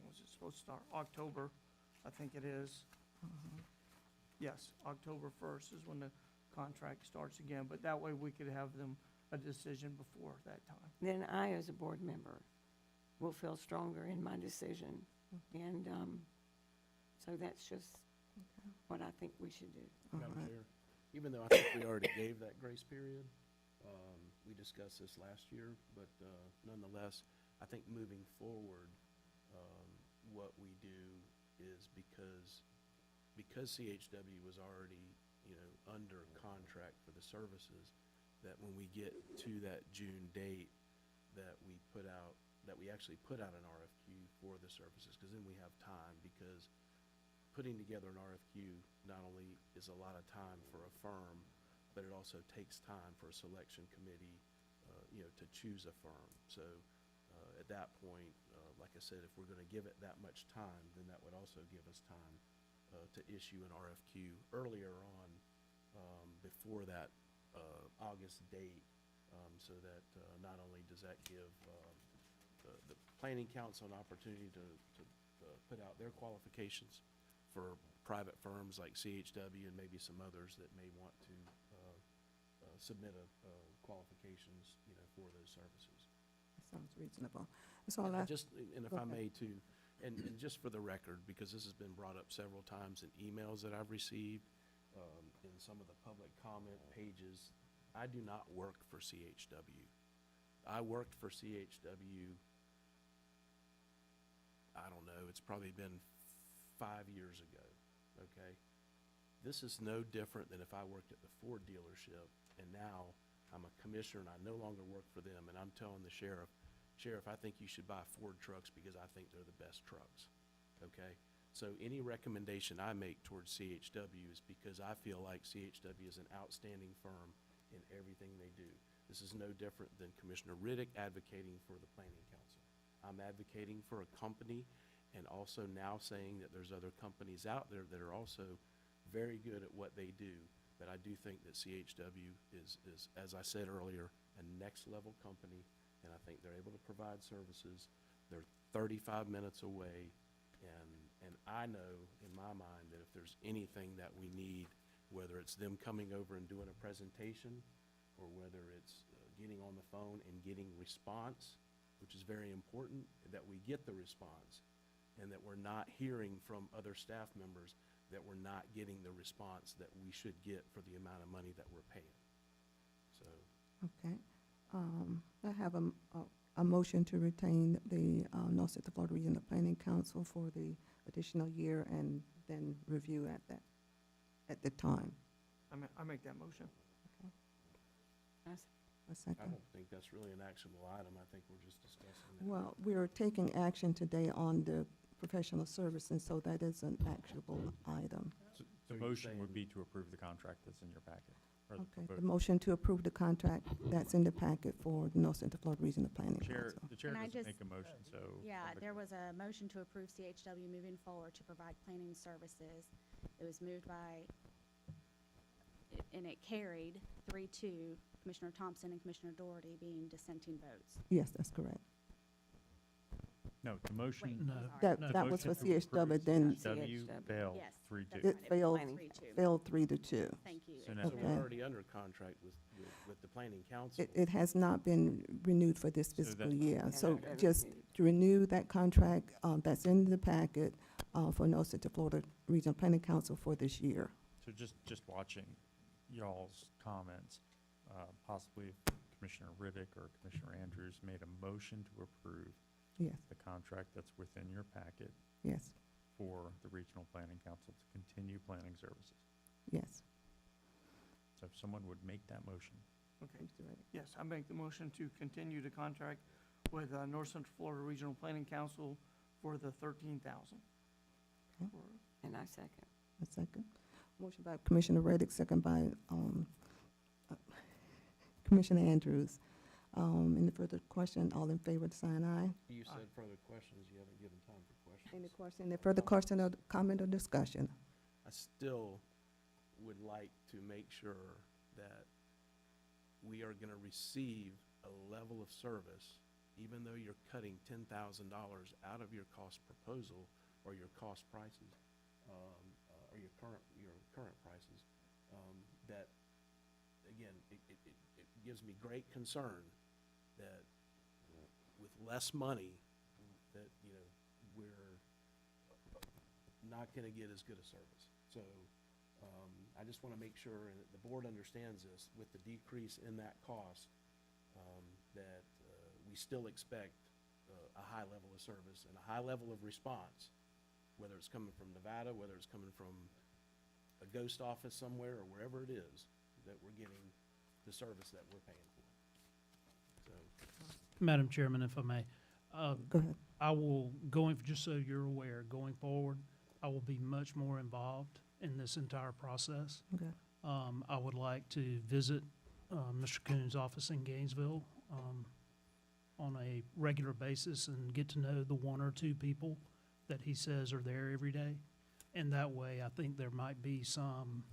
[SPEAKER 16] was it supposed to start? October, I think it is. Yes, October 1st is when the contract starts again, but that way we could have them a decision before that time.
[SPEAKER 5] Then I, as a board member, will feel stronger in my decision. And so that's just what I think we should do.
[SPEAKER 2] Madam Chair, even though I think we already gave that grace period, we discussed this last year, but nonetheless, I think moving forward, what we do is because CHW was already, under contract for the services, that when we get to that June date, that we actually put out an RFQ for the services, because then we have time, because putting together an RFQ not only is a lot of time for a firm, but it also takes time for a selection committee, to choose a firm. So at that point, like I said, if we're going to give it that much time, then that would also give us time to issue an RFQ earlier on, before that August date, so that not only does that give the Planning Council an opportunity to put out their qualifications for private firms like CHW and maybe some others that may want to submit qualifications, for those services.
[SPEAKER 1] That sounds reasonable. That's all
[SPEAKER 2] And
[SPEAKER 1] I.
[SPEAKER 2] and if I may too, and just for the record, because this has been brought up several times in emails that I've received, in some of the public comment pages, I do not work for CHW. I worked for CHW I don't know, it's probably been 5 years ago, okay? This is no different than if I worked at the Ford dealership, and now I'm a commissioner and I no longer work for them, and I'm telling the sheriff, Sheriff, I think you should buy Ford trucks because I think they're the best trucks, okay? So any recommendation I make towards CHW is because I feel like CHW is an outstanding firm in everything they do. This is no different than Commissioner Riddick advocating for the Planning Council. I'm advocating for a company and also now saying that there's other companies out there that are also very good at what they do. But I do think that CHW is, as I said earlier, a next level company, and I think they're able to provide services. They're 35 minutes away, and I know in my mind that if there's anything that we need, whether it's them coming over and doing a presentation, or whether it's getting on the phone and getting response, which is very important, that we get the response, and that we're not hearing from other staff members that we're not getting the response that we should get for the amount of money that we're paying. So,
[SPEAKER 1] Okay. I have a motion to retain the North Central Florida Regional Planning Council for the additional year and then review at the time.
[SPEAKER 16] I make that motion.
[SPEAKER 1] A
[SPEAKER 2] I
[SPEAKER 1] second.
[SPEAKER 2] don't think that's really an actionable item. I think we're just discussing that.
[SPEAKER 1] Well, we're taking action today on the professional services, so that is an actionable item.
[SPEAKER 8] The
[SPEAKER 2] you're
[SPEAKER 8] motion would
[SPEAKER 2] saying-
[SPEAKER 8] be to approve the contract that's in your packet. or
[SPEAKER 1] Okay, the
[SPEAKER 8] vote.
[SPEAKER 1] motion to approve the contract that's in the packet for the North Central Florida Regional Planning
[SPEAKER 8] Chair,
[SPEAKER 1] Council.
[SPEAKER 8] the chair
[SPEAKER 14] Can I
[SPEAKER 8] doesn't
[SPEAKER 14] just-
[SPEAKER 8] make a motion, so.
[SPEAKER 14] Yeah,
[SPEAKER 8] somebody-
[SPEAKER 14] there was a motion to approve CHW moving forward to provide planning services. It was moved by, and it carried 3-2, Commissioner Thompson and Commissioner Doherty being dissenting votes.
[SPEAKER 1] Yes, that's correct.
[SPEAKER 8] No, the motion.
[SPEAKER 14] Wait,
[SPEAKER 6] No.
[SPEAKER 14] I'm sorry.
[SPEAKER 1] That,
[SPEAKER 6] No.
[SPEAKER 1] that was for
[SPEAKER 8] motion to approve
[SPEAKER 1] CHW, then
[SPEAKER 8] CHW failed,
[SPEAKER 14] Yes.
[SPEAKER 8] 3-2.
[SPEAKER 14] That's
[SPEAKER 1] It
[SPEAKER 14] right, was
[SPEAKER 1] failed.
[SPEAKER 5] Planning.
[SPEAKER 14] 3-2.
[SPEAKER 1] failed 3-2.
[SPEAKER 14] Thank you.
[SPEAKER 8] So now-
[SPEAKER 2] So
[SPEAKER 1] Okay.
[SPEAKER 2] we're already under contract with the Planning Council.
[SPEAKER 1] It has not been renewed for this
[SPEAKER 8] So
[SPEAKER 1] fiscal
[SPEAKER 8] that-
[SPEAKER 1] year. So
[SPEAKER 5] And
[SPEAKER 1] just to renew that contract, that's in the packet, for North Central Florida Regional Planning Council for this year.
[SPEAKER 8] So just watching y'all's comments, possibly if Commissioner Riddick or Commissioner Andrews made a motion to approve
[SPEAKER 1] Yes,
[SPEAKER 8] the contract that's within your packet
[SPEAKER 1] yes,
[SPEAKER 8] for the Regional Planning Council to continue planning services.
[SPEAKER 1] yes.
[SPEAKER 8] So if someone would make that motion.
[SPEAKER 16] Okay,
[SPEAKER 1] Mr. Reddick.
[SPEAKER 16] yes, I make the motion to continue the contract with North Central Florida Regional Planning Council for the 13,000.
[SPEAKER 1] Okay.
[SPEAKER 5] And I second.
[SPEAKER 1] A second. Motion by Commissioner Reddick, second by Commissioner Andrews. Any further question? All in favor, sign aye.
[SPEAKER 2] You said further questions, you haven't given time for questions.
[SPEAKER 1] Any question, any further question or comment or discussion?
[SPEAKER 2] I still would like to make sure that we are gonna receive a level of service, even though you're cutting $10,000 out of your cost proposal or your cost prices, or your current prices, that, again, it gives me great concern that with less money, that, we're not gonna get as good a service. So, I just wanna make sure, and that the board understands this, with the decrease in that cost, that, we still expect, a high level of service and a high level of response, whether it's coming from Nevada, whether it's coming from a ghost office somewhere, or wherever it is, that we're getting the service that we're paying for. So,
[SPEAKER 6] Madam Chairman, if I may,
[SPEAKER 1] Go ahead.
[SPEAKER 6] I will, just so you're aware, going forward, I will be much more involved in this entire process.
[SPEAKER 1] Okay.
[SPEAKER 6] I would like to visit Mr. Coon's office in Gainesville on a regular basis and get to know the one or two people that he says are there every day. And that way, I think there might be some,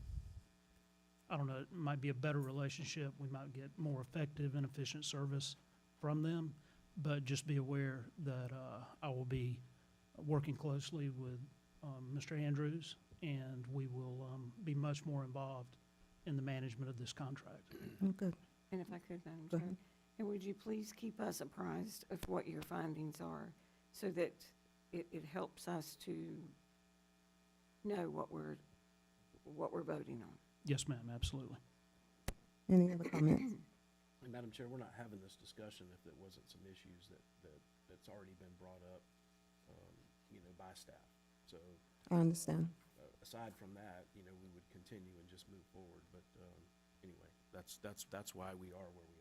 [SPEAKER 6] I don't know, it might be a better relationship. We might get more effective and efficient service from them. But just be aware that I will be working closely with Mr. Andrews, and we will be much more involved in the management of this contract.
[SPEAKER 1] Good.
[SPEAKER 5] And if I could, Madam
[SPEAKER 1] Go
[SPEAKER 5] Chair,
[SPEAKER 1] ahead.
[SPEAKER 5] and would you please keep us apprised of what your findings are, so that it helps us to know what we're voting on?
[SPEAKER 6] Yes, ma'am, absolutely.
[SPEAKER 1] Any other comments?
[SPEAKER 2] and Madam Chair, we're not having this discussion if there wasn't some issues that's already been brought up, by staff. So,
[SPEAKER 1] I understand.
[SPEAKER 2] aside from that, we would continue and just move forward, but, anyway, that's why we are where we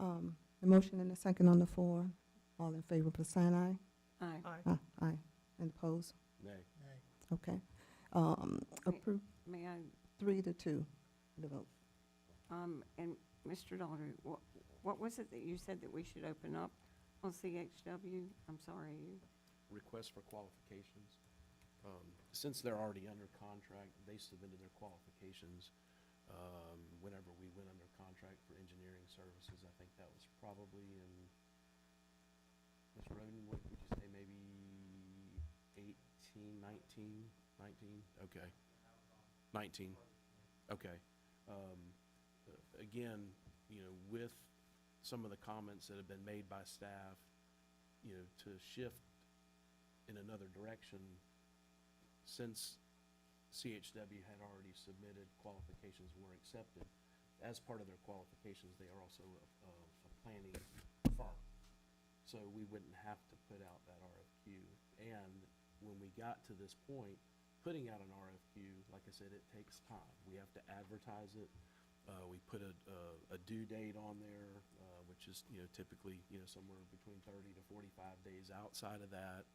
[SPEAKER 2] are.
[SPEAKER 1] The motion and a second on the floor. All in favor, please sign aye.
[SPEAKER 5] Aye.
[SPEAKER 1] Aye. And opposed?
[SPEAKER 2] Nay.
[SPEAKER 1] Okay. Approve
[SPEAKER 5] May I,
[SPEAKER 1] 3-2, the vote.
[SPEAKER 5] and Mr. Daugherty, what was it that you said that we should open up on CHW? I'm sorry,
[SPEAKER 2] Request for qualifications. Since they're already under contract, they submitted their qualifications whenever we went under contract for engineering services. I think that was probably in, Ms. Roden, what would you say, maybe 18, 19? Okay. 19, okay. Again, with some of the comments that have been made by staff, to shift in another direction, since CHW had already submitted qualifications were accepted, as part of their qualifications, they are also a planning firm. So we wouldn't have to put out that RFQ. And when we got to this point, putting out an RFQ, like I said, it takes time. We have to advertise it. We put a due date on there, which is, typically, somewhere between 30 to 45 days outside of that.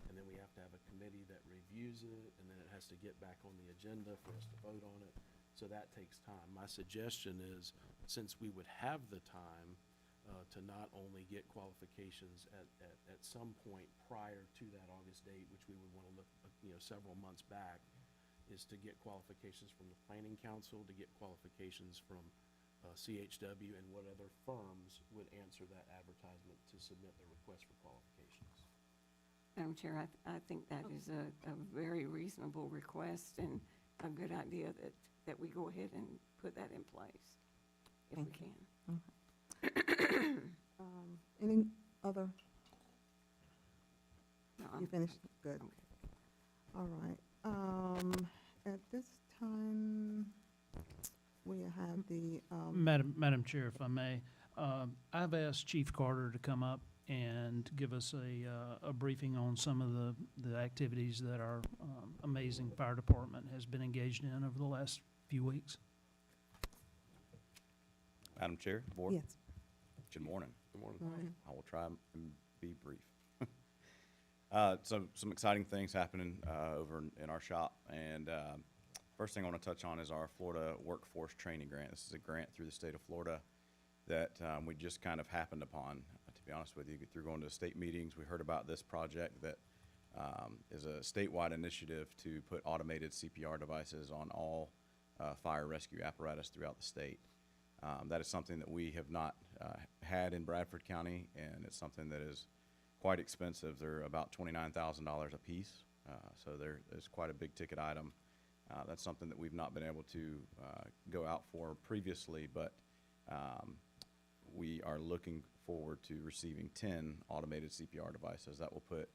[SPEAKER 2] And then we have to have a committee that reviews it, and then it has to get back on the agenda for us to vote on it. So that takes time. My suggestion is, since we would have the time to not only get qualifications at some point prior to that August date, which we would want to look, several months back, is to get qualifications from the Planning Council, to get qualifications from CHW, and what other firms would answer that advertisement to submit their request for qualifications.
[SPEAKER 5] Madam Chair, I think that is a very reasonable request and a good idea that we go ahead and put that in place, if we can.
[SPEAKER 1] Any other?
[SPEAKER 5] No,
[SPEAKER 1] You finished? Good. All right. At this time, we have the,
[SPEAKER 6] Madam Chair, if I may, I've asked Chief Carter to come up and give us a briefing on some of the activities that our amazing fire department has been engaged in over the last few weeks.
[SPEAKER 18] Madam Chair, Board?
[SPEAKER 1] yes.
[SPEAKER 18] Good morning.
[SPEAKER 2] Good morning.
[SPEAKER 1] Morning.
[SPEAKER 18] I will try and be brief. So some exciting things happening over in our shop, and first thing I want to touch on is our Florida Workforce Training Grant. This is a grant through the state of Florida that we just kind of happened upon. To be honest with you, through going to state meetings, we heard about this project that is a statewide initiative to put automated CPR devices on all fire rescue apparatus throughout the state. That is something that we have not had in Bradford County, and it's something that is quite expensive. They're about $29,000 a piece, so there's quite a big ticket item. That's something that we've not been able to go out for previously, but we are looking forward to receiving 10 automated CPR devices. That will put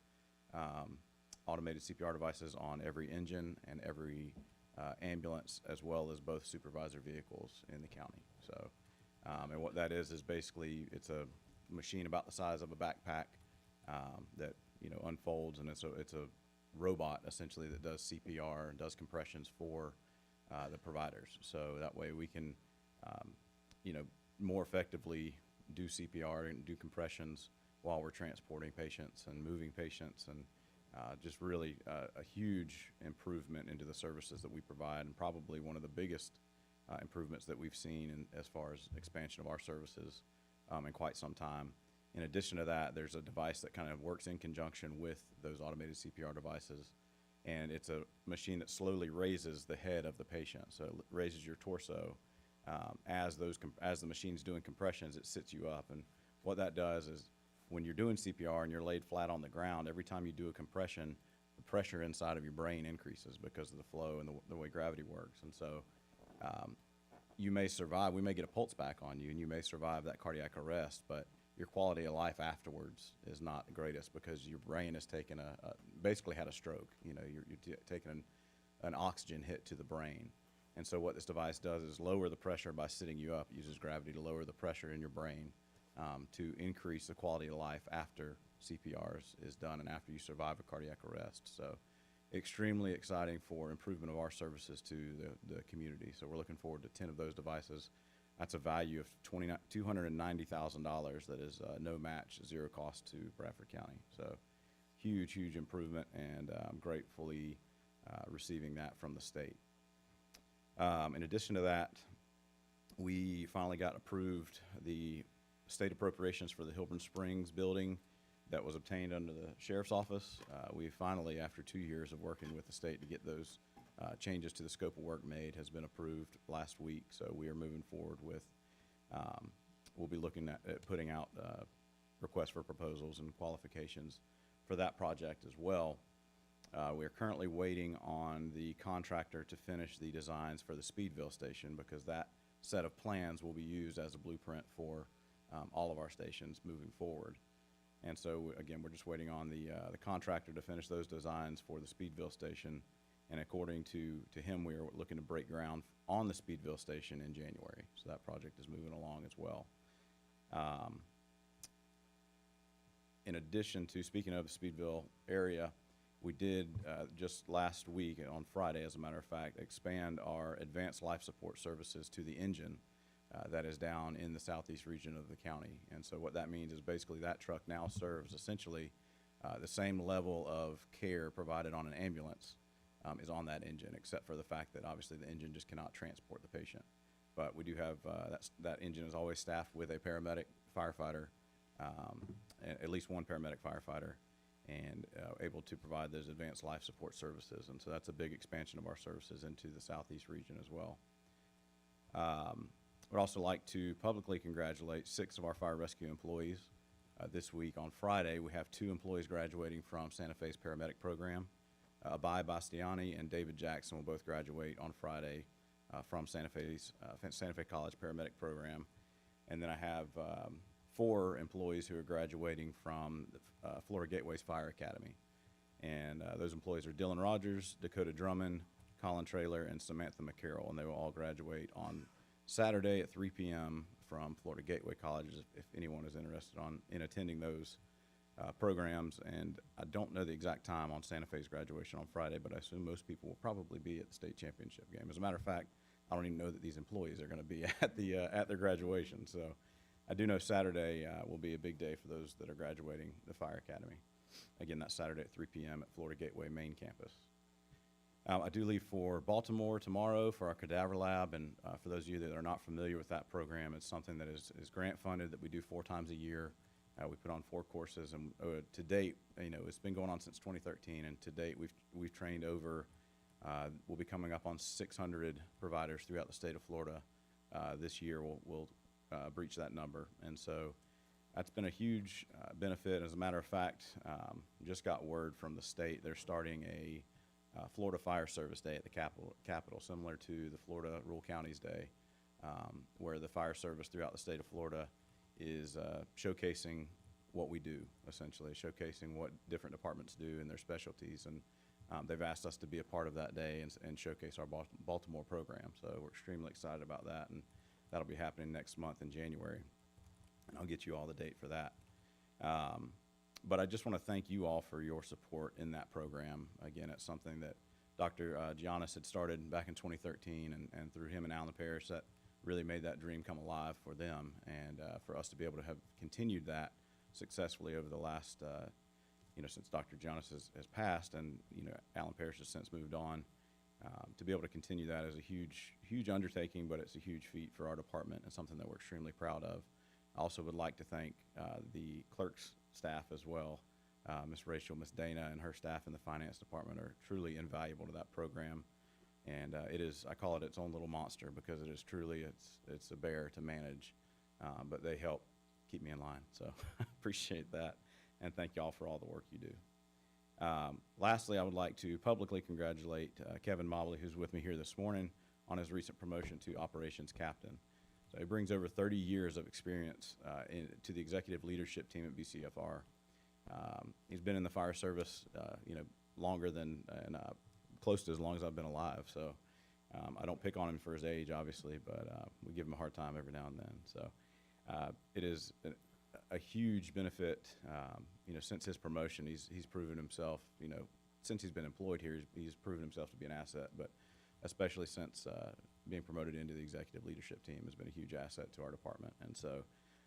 [SPEAKER 18] automated CPR devices on every engine and every ambulance, as well as both supervisor vehicles in the county. So, and what that is basically, it's a machine about the size of a backpack that, unfolds, and it's a robot essentially that does CPR and does compressions for the providers. So that way we can, more effectively do CPR and do compressions while we're transporting patients and moving patients, and just really a huge improvement into the services that we provide, and probably one of the biggest improvements that we've seen as far as expansion of our services in quite some time. In addition to that, there's a device that kind of works in conjunction with those automated CPR devices, and it's a machine that slowly raises the head of the patient. So it raises your torso. As the machine's doing compressions, it sits you up, and what that does is, when you're doing CPR and you're laid flat on the ground, every time you do a compression, the pressure inside of your brain increases because of the flow and the way gravity works. And so you may survive. We may get a pulse back on you, and you may survive that cardiac arrest, but your quality of life afterwards is not the greatest because your brain has taken basically had a stroke. You're taking an oxygen hit to the brain. And so what this device does is lower the pressure by sitting you up. It uses gravity to lower the pressure in your brain to increase the quality of life after CPR is done and after you survive a cardiac arrest. So extremely exciting for improvement of our services to the community. So we're looking forward to 10 of those devices. That's a value of $290,000 that is no match, zero cost to Bradford County. So huge, huge improvement, and I'm gratefully receiving that from the state. In addition to that, we finally got approved the state appropriations for the Hilburn Springs building that was obtained under the sheriff's office. We finally, after 2 years of working with the state to get those changes to the scope of work made, has been approved last week. So we are moving forward with, we'll be looking at putting out requests for proposals and qualifications for that project as well. We are currently waiting on the contractor to finish the designs for the Speedville station, because that set of plans will be used as a blueprint for all of our stations moving forward. And so, again, we're just waiting on the contractor to finish those designs for the Speedville station. And according to him, we are looking to break ground on the Speedville station in January. So that project is moving along as well. In addition to, speaking of the Speedville area, we did just last week, on Friday, as a matter of fact, expand our advanced life support services to the engine that is down in the southeast region of the county. And so what that means is basically that truck now serves essentially the same level of care provided on an ambulance is on that engine, except for the fact that obviously the engine just cannot transport the patient. But we do have, that engine is always staffed with a paramedic firefighter, at least one paramedic firefighter, and able to provide those advanced life support services. And so that's a big expansion of our services into the southeast region as well. We'd also like to publicly congratulate 6 of our fire rescue employees. This week on Friday, we have 2 employees graduating from Santa Fe's paramedic program. Abai Bastiani and David Jackson will both graduate on Friday from Santa Fe College paramedic program. And then I have 4 employees who are graduating from the Florida Gateway's Fire Academy. And those employees are Dylan Rogers, Dakota Drummond, Colin Traylor, and Samantha McCarroll. And they will all graduate on Saturday at 3 p.m. from Florida Gateway College, if anyone is interested in attending those programs. And I don't know the exact time on Santa Fe's graduation on Friday, but I assume most people will probably be at the state championship game. As a matter of fact, I don't even know that these employees are going to be at their graduation. So I do know Saturday will be a big day for those that are graduating the Fire Academy. Again, that's Saturday at 3 p.m. at Florida Gateway main campus. I do leave for Baltimore tomorrow for our cadaver lab, and for those of you that are not familiar with that program, it's something that is grant funded that we do 4 times a year. We put on 4 courses, and to date, it's been going on since 2013, and to date we've trained over, we'll be coming up on 600 providers throughout the state of Florida. This year we'll breach that number, and so that's been a huge benefit. As a matter of fact, just got word from the state they're starting a Florida Fire Service Day at the Capitol, similar to the Florida Rural Counties Day, where the fire service throughout the state of Florida is showcasing what we do, essentially, showcasing what different departments do in their specialties. And they've asked us to be a part of that day and showcase our Baltimore program. So we're extremely excited about that, and that'll be happening next month in January. And I'll get you all the date for that. But I just want to thank you all for your support in that program. Again, it's something that Dr. Giannis had started back in 2013, and through him and Alan Parrish, that really made that dream come alive for them, and for us to be able to have continued that successfully over the last, since Dr. Giannis has passed, and Alan Parrish has since moved on. To be able to continue that is a huge, huge undertaking, but it's a huge feat for our department and something that we're extremely proud of. I also would like to thank the clerk's staff as well. Ms. Rachel, Ms. Dana, and her staff in the finance department are truly invaluable to that program. And it is, I call it its own little monster, because it is truly, it's a bear to manage, but they help keep me in line. So I appreciate that, and thank y'all for all the work you do. Lastly, I would like to publicly congratulate Kevin Mobley, who's with me here this morning, on his recent promotion to operations captain. So he brings over 30 years of experience to the executive leadership team at BCFR. He's been in the fire service, longer than, and close to as long as I've been alive. So I don't pick on him for his age, obviously, but we give him a hard time every now and then. So it is a huge benefit, since his promotion. He's proven himself, since he's been employed here, he's proven himself to be an asset, but especially since being promoted into the executive leadership team has been a huge asset to our department. And so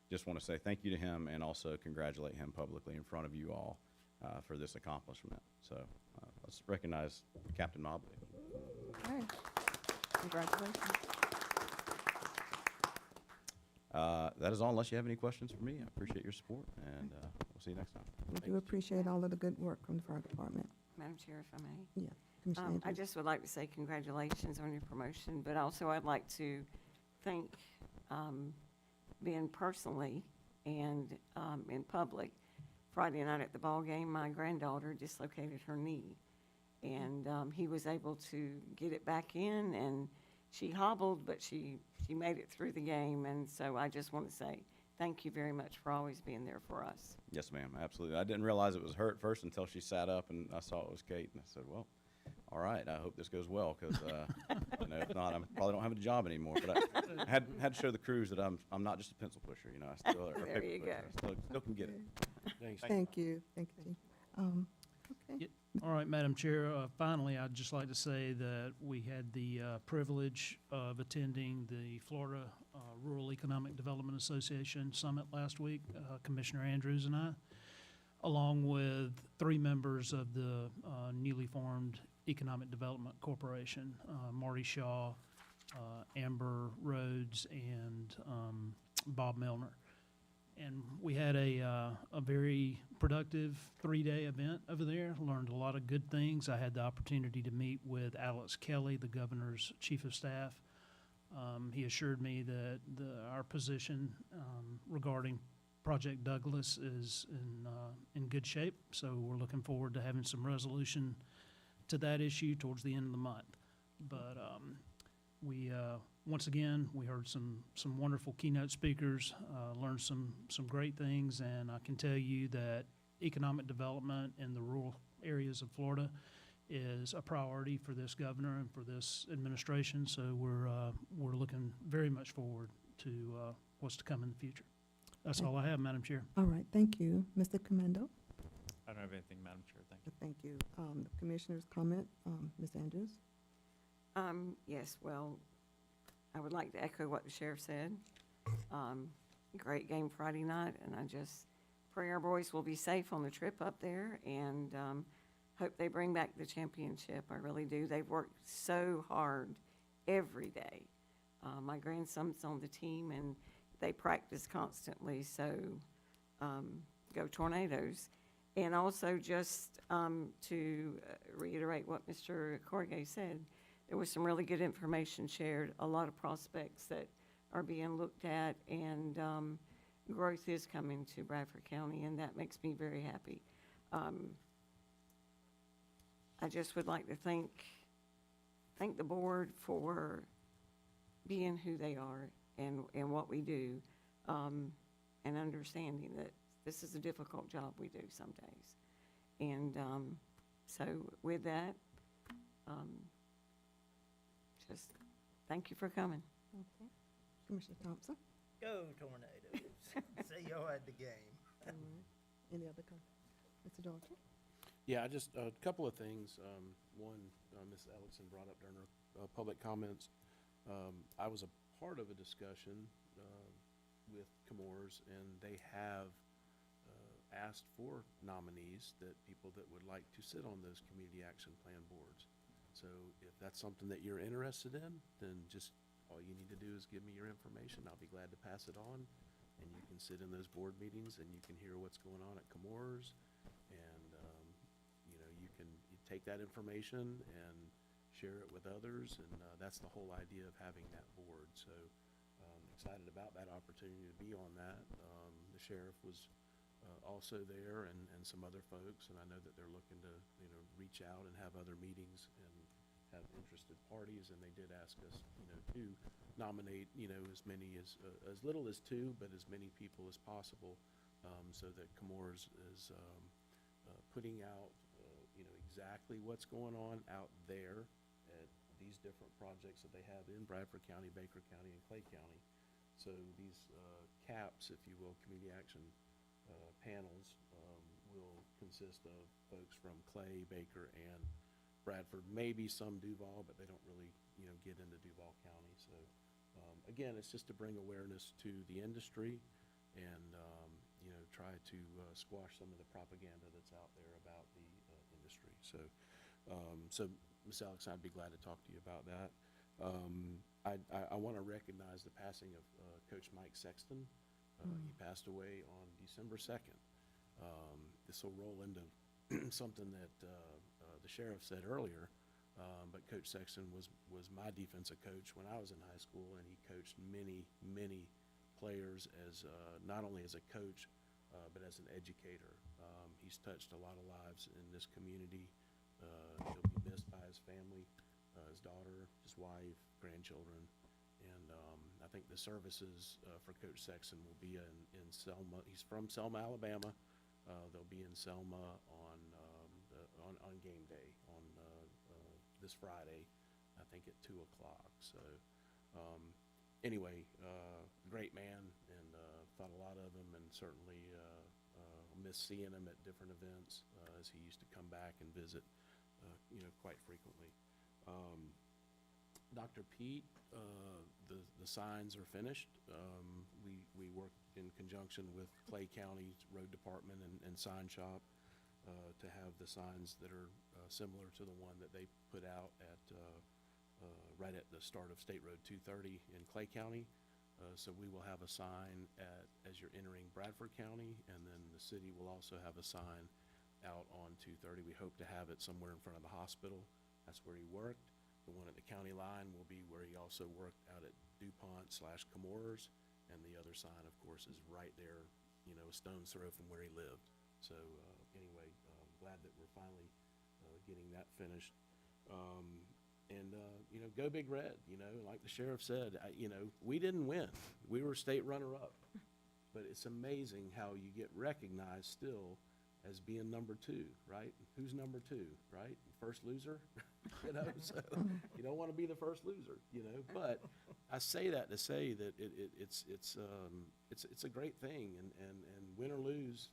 [SPEAKER 18] just want to say thank you to him and also congratulate him publicly in front of you all for this accomplishment. So let's recognize Captain Mobley.
[SPEAKER 1] Okay. Congratulations.
[SPEAKER 18] That is all, unless you have any questions for me. I appreciate your support, and we'll see you next time.
[SPEAKER 1] We do appreciate all of the good work from the fire department.
[SPEAKER 5] Madam Chair, if I may.
[SPEAKER 1] Yes. Commissioner
[SPEAKER 5] I
[SPEAKER 1] Andrews.
[SPEAKER 5] just would like to say congratulations on your promotion, but also I'd like to thank Ben personally and in public. Friday night at the ball game, my granddaughter dislocated her knee, and he was able to get it back in, and she hobbled, but she made it through the game, and so I just want to say thank you very much for always being there for us.
[SPEAKER 18] Yes, ma'am, absolutely. I didn't realize it was her at first until she sat up and I saw it was Kate, and I said, well, all right, I hope this goes well, because if not, I probably don't have a job anymore. But I had to show the crews that I'm not just a pencil pusher, I still, or
[SPEAKER 5] There
[SPEAKER 18] paper
[SPEAKER 5] you
[SPEAKER 18] pusher.
[SPEAKER 5] go.
[SPEAKER 18] I still can get it.
[SPEAKER 2] Thanks.
[SPEAKER 1] Thank you. Thank you, Chief. Okay.
[SPEAKER 6] Yeah. All right, Madam Chair, finally, I'd just like to say that we had the privilege of attending the Florida Rural Economic Development Association Summit last week, Commissioner Andrews and I, along with 3 members of the newly formed Economic Development Corporation, Marty Shaw, Amber Rhodes, and Bob Milner. And we had a very productive 3-day event over there, learned a lot of good things. I had the opportunity to meet with Alex Kelly, the governor's chief of staff. He assured me that our position regarding Project Douglas is in good shape, so we're looking forward to having some resolution to that issue towards the end of the month. But we once again, we heard some wonderful keynote speakers, learned some great things, and I can tell you that economic development in the rural areas of Florida is a priority for this governor and for this administration. So we're looking very much forward to what's to come in the future. That's all I have, Madam Chair.
[SPEAKER 1] All right, thank you. Mr. Commando?
[SPEAKER 8] I don't have anything, Madam Chair, thank you.
[SPEAKER 1] Thank you. The Commissioner's comment, Ms. Andrews?
[SPEAKER 5] Yes, well, I would like to echo what the sheriff said. Great game Friday night, and I just pray our boys will be safe on the trip up there, and hope they bring back the championship. I really do. They've worked so hard every day. My grandson's on the team, and they practice constantly, so go Tornadoes. And also just to reiterate what Mr. Corrigan said, there was some really good information shared, a lot of prospects that are being looked at, and growth is coming to Bradford County, and that makes me very happy. I just would like to thank the board for being who they are and what we do, and understanding that this is a difficult job we do some days. And so with that, just thank you for coming.
[SPEAKER 1] Okay. Commissioner Thompson?
[SPEAKER 19] Go Tornadoes. See y'all at the game.
[SPEAKER 1] All right. Any other comments? Mr. Daughtry?
[SPEAKER 2] Yeah, just a couple of things. One, Ms. Ellison brought up during her public comments. I was a part of a discussion with Comores, and they have asked for nominees, that people that would like to sit on those community action plan boards. So if that's something that you're interested in, then just all you need to do is give me your information. I'll be glad to pass it on, and you can sit in those board meetings and you can hear what's going on at Comores, and you take that information and share it with others, and that's the whole idea of having that board. So excited about that opportunity to be on that. The sheriff was also there, and some other folks, and I know that they're looking to reach out and have other meetings and have interested parties, and they did ask us to nominate as many as little as 2, but as many people as possible, so that Comores is putting out exactly what's going on out there at these different projects that they have in Bradford County, Baker County, and Clay County. So these caps CAPS, if you will, community action panels, will consist of folks from Clay, Baker, and Bradford, maybe some Duval, but they don't really, get into Duval County. So, again, it's just to bring awareness to the industry and, try to squash some of the propaganda that's out there about the industry. So, Ms. Alex, I'd be glad to talk to you about that. I want to recognize the passing of Coach Mike Sexton. He passed away on December 2nd. This will roll into something that the sheriff said earlier, but Coach Sexton was my defensive coach when I was in high school, and he coached many, many players as not only as a coach, but as an educator. He's touched a lot of lives in this community. He'll be missed by his family, his daughter, his wife, grandchildren, and I think the services for Coach Sexton will be in Selma. He's from Selma, Alabama. They'll be in Selma on game day on this Friday, I think at 2 o'clock. So anyway, great man, and thought a lot of him, and certainly miss seeing him at different events as he used to come back and visit, quite frequently. Dr. Pete, the signs are finished. We worked in conjunction with Clay County's road department and sign shop to have the signs that are similar to the one that they put out at right at the start of State Road 230 in Clay County. So we will have a sign as you're entering Bradford County, and then the city will also have a sign out on 230. We hope to have it somewhere in front of the hospital. That's where he worked. The one at the county line will be where he also worked out at DuPont/Camorras, and the other sign, of course, is right there, a stone's throw from where he lived. So anyway, glad that we're finally getting that finished. Go Big Red, like the sheriff said, we didn't win. We were state runner-up. But it's amazing how you get recognized still as being number 2, right? Who's number 2, right? First loser? So you don't want to be the first loser, But I say that to say that it's a great thing, and win or lose,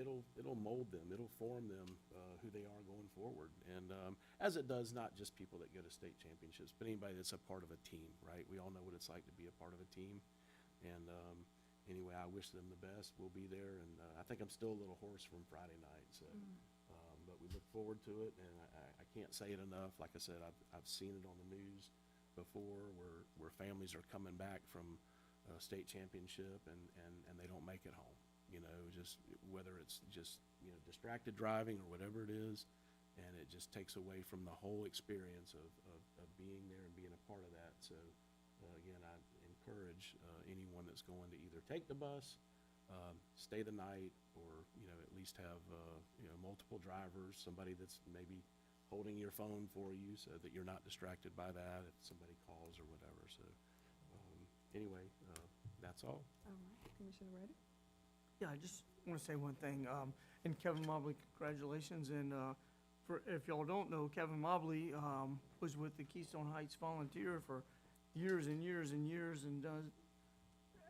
[SPEAKER 2] it'll mold them, it'll form them who they are going forward, and as it does not just people that go to state championships, but anybody that's a part of a team, right? We all know what it's like to be a part of a team, and anyway, I wish them the best. We'll be there, and I think I'm still a little hoarse from Friday night, so. But we look forward to it, and I can't say it enough. Like I said, I've seen it on the news before where families are coming back from a state championship and they don't make it home. Just whether it's just distracted driving or whatever it is, and it just takes away from the whole experience of being there and being a part of that. So again, I encourage anyone that's going to either take the bus, stay the night, or at least have multiple drivers, somebody that's maybe holding your phone for you so that you're not distracted by that if somebody calls or whatever. So anyway, that's all.
[SPEAKER 1] All right, Commissioner Reddy?
[SPEAKER 16] Yeah, I just want to say one thing. And Kevin Mobley, congratulations. And for if y'all don't know, Kevin Mobley was with the Keystone Heights Volunteer for years and years and years, and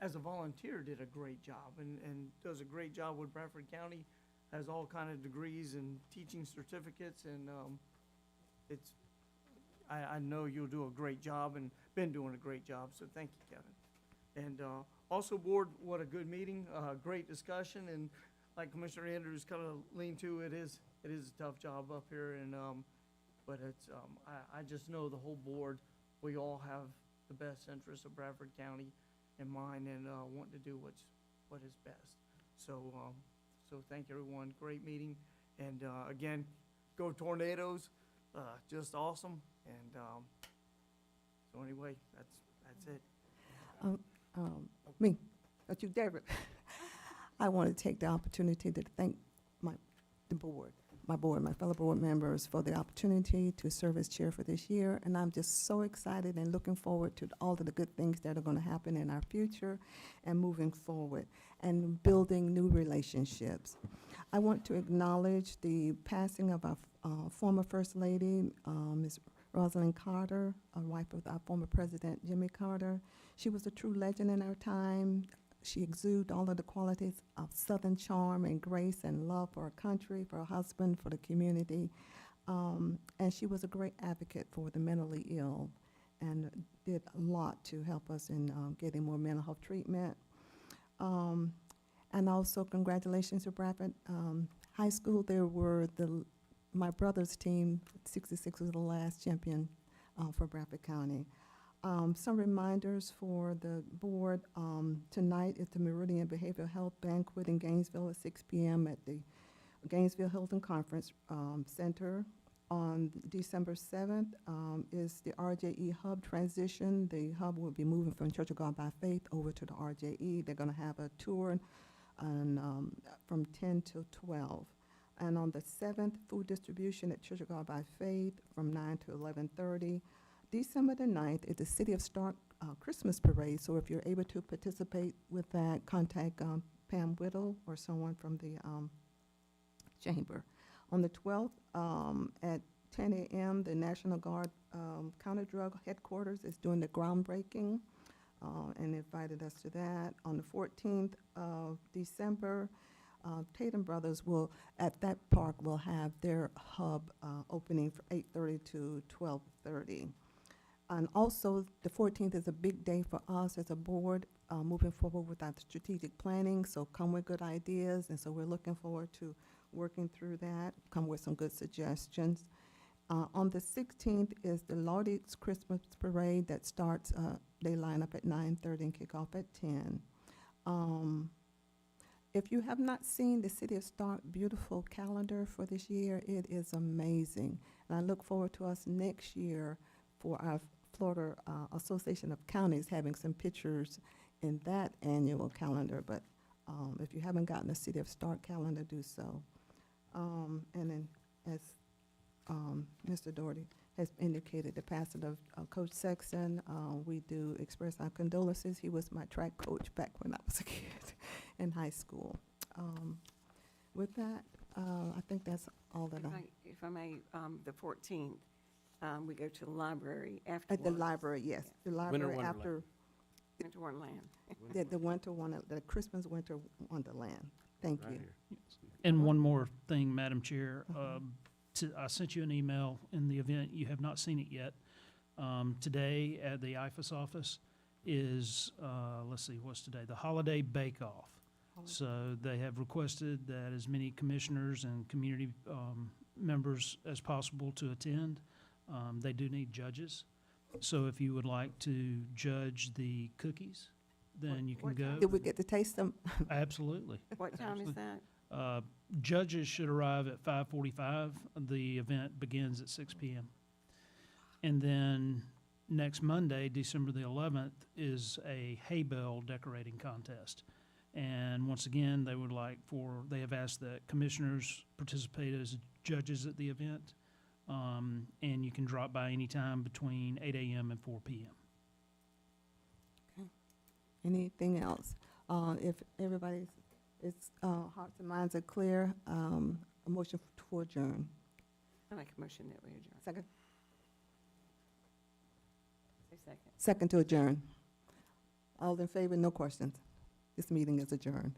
[SPEAKER 16] as a volunteer did a great job, and does a great job with Bradford County. Has all kind of degrees and teaching certificates, and I know you'll do a great job and been doing a great job. So thank you, Kevin. And also, board, what a good meeting, great discussion, and like Commissioner Andrews kind of leaned to, it is a tough job up here, and but it's I just know the whole board, we all have the best interests of Bradford County in mind, and want to do what is best. So so thank everyone, great meeting, and again, go Tornadoes, just awesome, and so anyway, that's it.
[SPEAKER 1] Me, that's you, David. I want to take the opportunity to thank my fellow board members for the opportunity to serve as chair for this year. And I'm just so excited and looking forward to all of the good things that are going to happen in our future and moving forward and building new relationships. I want to acknowledge the passing of our former First Lady, Ms. Rosalind Carter, a wife of our former President Jimmy Carter. She was a true legend in her time. She exuded all of the qualities of Southern charm and grace and love for her country, for her husband, for the community. And she was a great advocate for the mentally ill and did a lot to help us in getting more mental health treatment. And also congratulations to Bradford High School. There were my brother's team, 66 was the last champion for Bradford County. Some reminders for the board. Tonight is the Meridian Behavioral Health Banquet in Gainesville at 6 p.m. at the Gainesville Hilton Conference Center. On December 7th is the RJE Hub transition. The hub will be moving from Church of God by Faith over to the RJE. They're going to have a tour from 10 to 12. And on the 7th, food distribution at Church of God by Faith from 9 to 11:30. December the 9th is the City of Stark Christmas Parade. So if you're able to participate with that, contact Pam Whittle or someone from the chamber. On the 12th, at 10 a.m., the National Guard Counter Drug Headquarters is doing the groundbreaking and invited us to that. On the 14th of December, Tatum Brothers will, at that park, will have their hub opening from 8:30 to 12:30. And also, the 14th is a big day for us as a board, moving forward with our strategic planning. So come with good ideas, and so we're looking forward to working through that, come with some good suggestions. On the 16th is the Laudit's Christmas Parade that starts, they line up at 9:30 and kick off at 10. If you have not seen the City of Stark beautiful calendar for this year, it is amazing. And I look forward to us next year for our Florida Association of Counties having some pictures in that annual calendar. But if you haven't gotten the City of Stark calendar, do so. And then, as Mr. Doherty has indicated, the passing of Coach Sexton, we do express our condolences. He was my track coach back when I was a kid in high school. With that, I think that's all that
[SPEAKER 5] If I may, the 14th, we go to the library afterwards.
[SPEAKER 1] At the library, yes. The library
[SPEAKER 2] Wonderland.
[SPEAKER 1] after
[SPEAKER 5] Winter Wonderland.
[SPEAKER 1] the Christmas Winter Wonderland. Thank
[SPEAKER 2] Right
[SPEAKER 1] you.
[SPEAKER 2] here.
[SPEAKER 6] And one more thing, Madam Chair. I sent you an email in the event you have not seen it yet. Today at the IFAS office is, let's see, what's today? The Holiday Bake-Off. So they have requested that as many commissioners and community members as possible to attend. They do need judges. So if you would like to judge the cookies, then you can
[SPEAKER 5] what
[SPEAKER 6] go.
[SPEAKER 5] time?
[SPEAKER 1] Did we get to taste them?
[SPEAKER 6] Absolutely.
[SPEAKER 5] What time is
[SPEAKER 6] Absolutely.
[SPEAKER 5] that?
[SPEAKER 6] Judges should arrive at 5:45. The event begins at 6 p.m. And then next Monday, December the 11th, is a hay bale decorating contest. And once again, they have asked that commissioners participate as judges at the event. And you can drop by anytime between 8 a.m. and 4 p.m.
[SPEAKER 1] Anything else? If everybody's hearts and minds are clear, a motion to adjourn.
[SPEAKER 5] I make a motion that we adjourn.
[SPEAKER 1] Second.
[SPEAKER 5] Say second.
[SPEAKER 1] Second to adjourn. All in favor, no questions. This meeting is adjourned.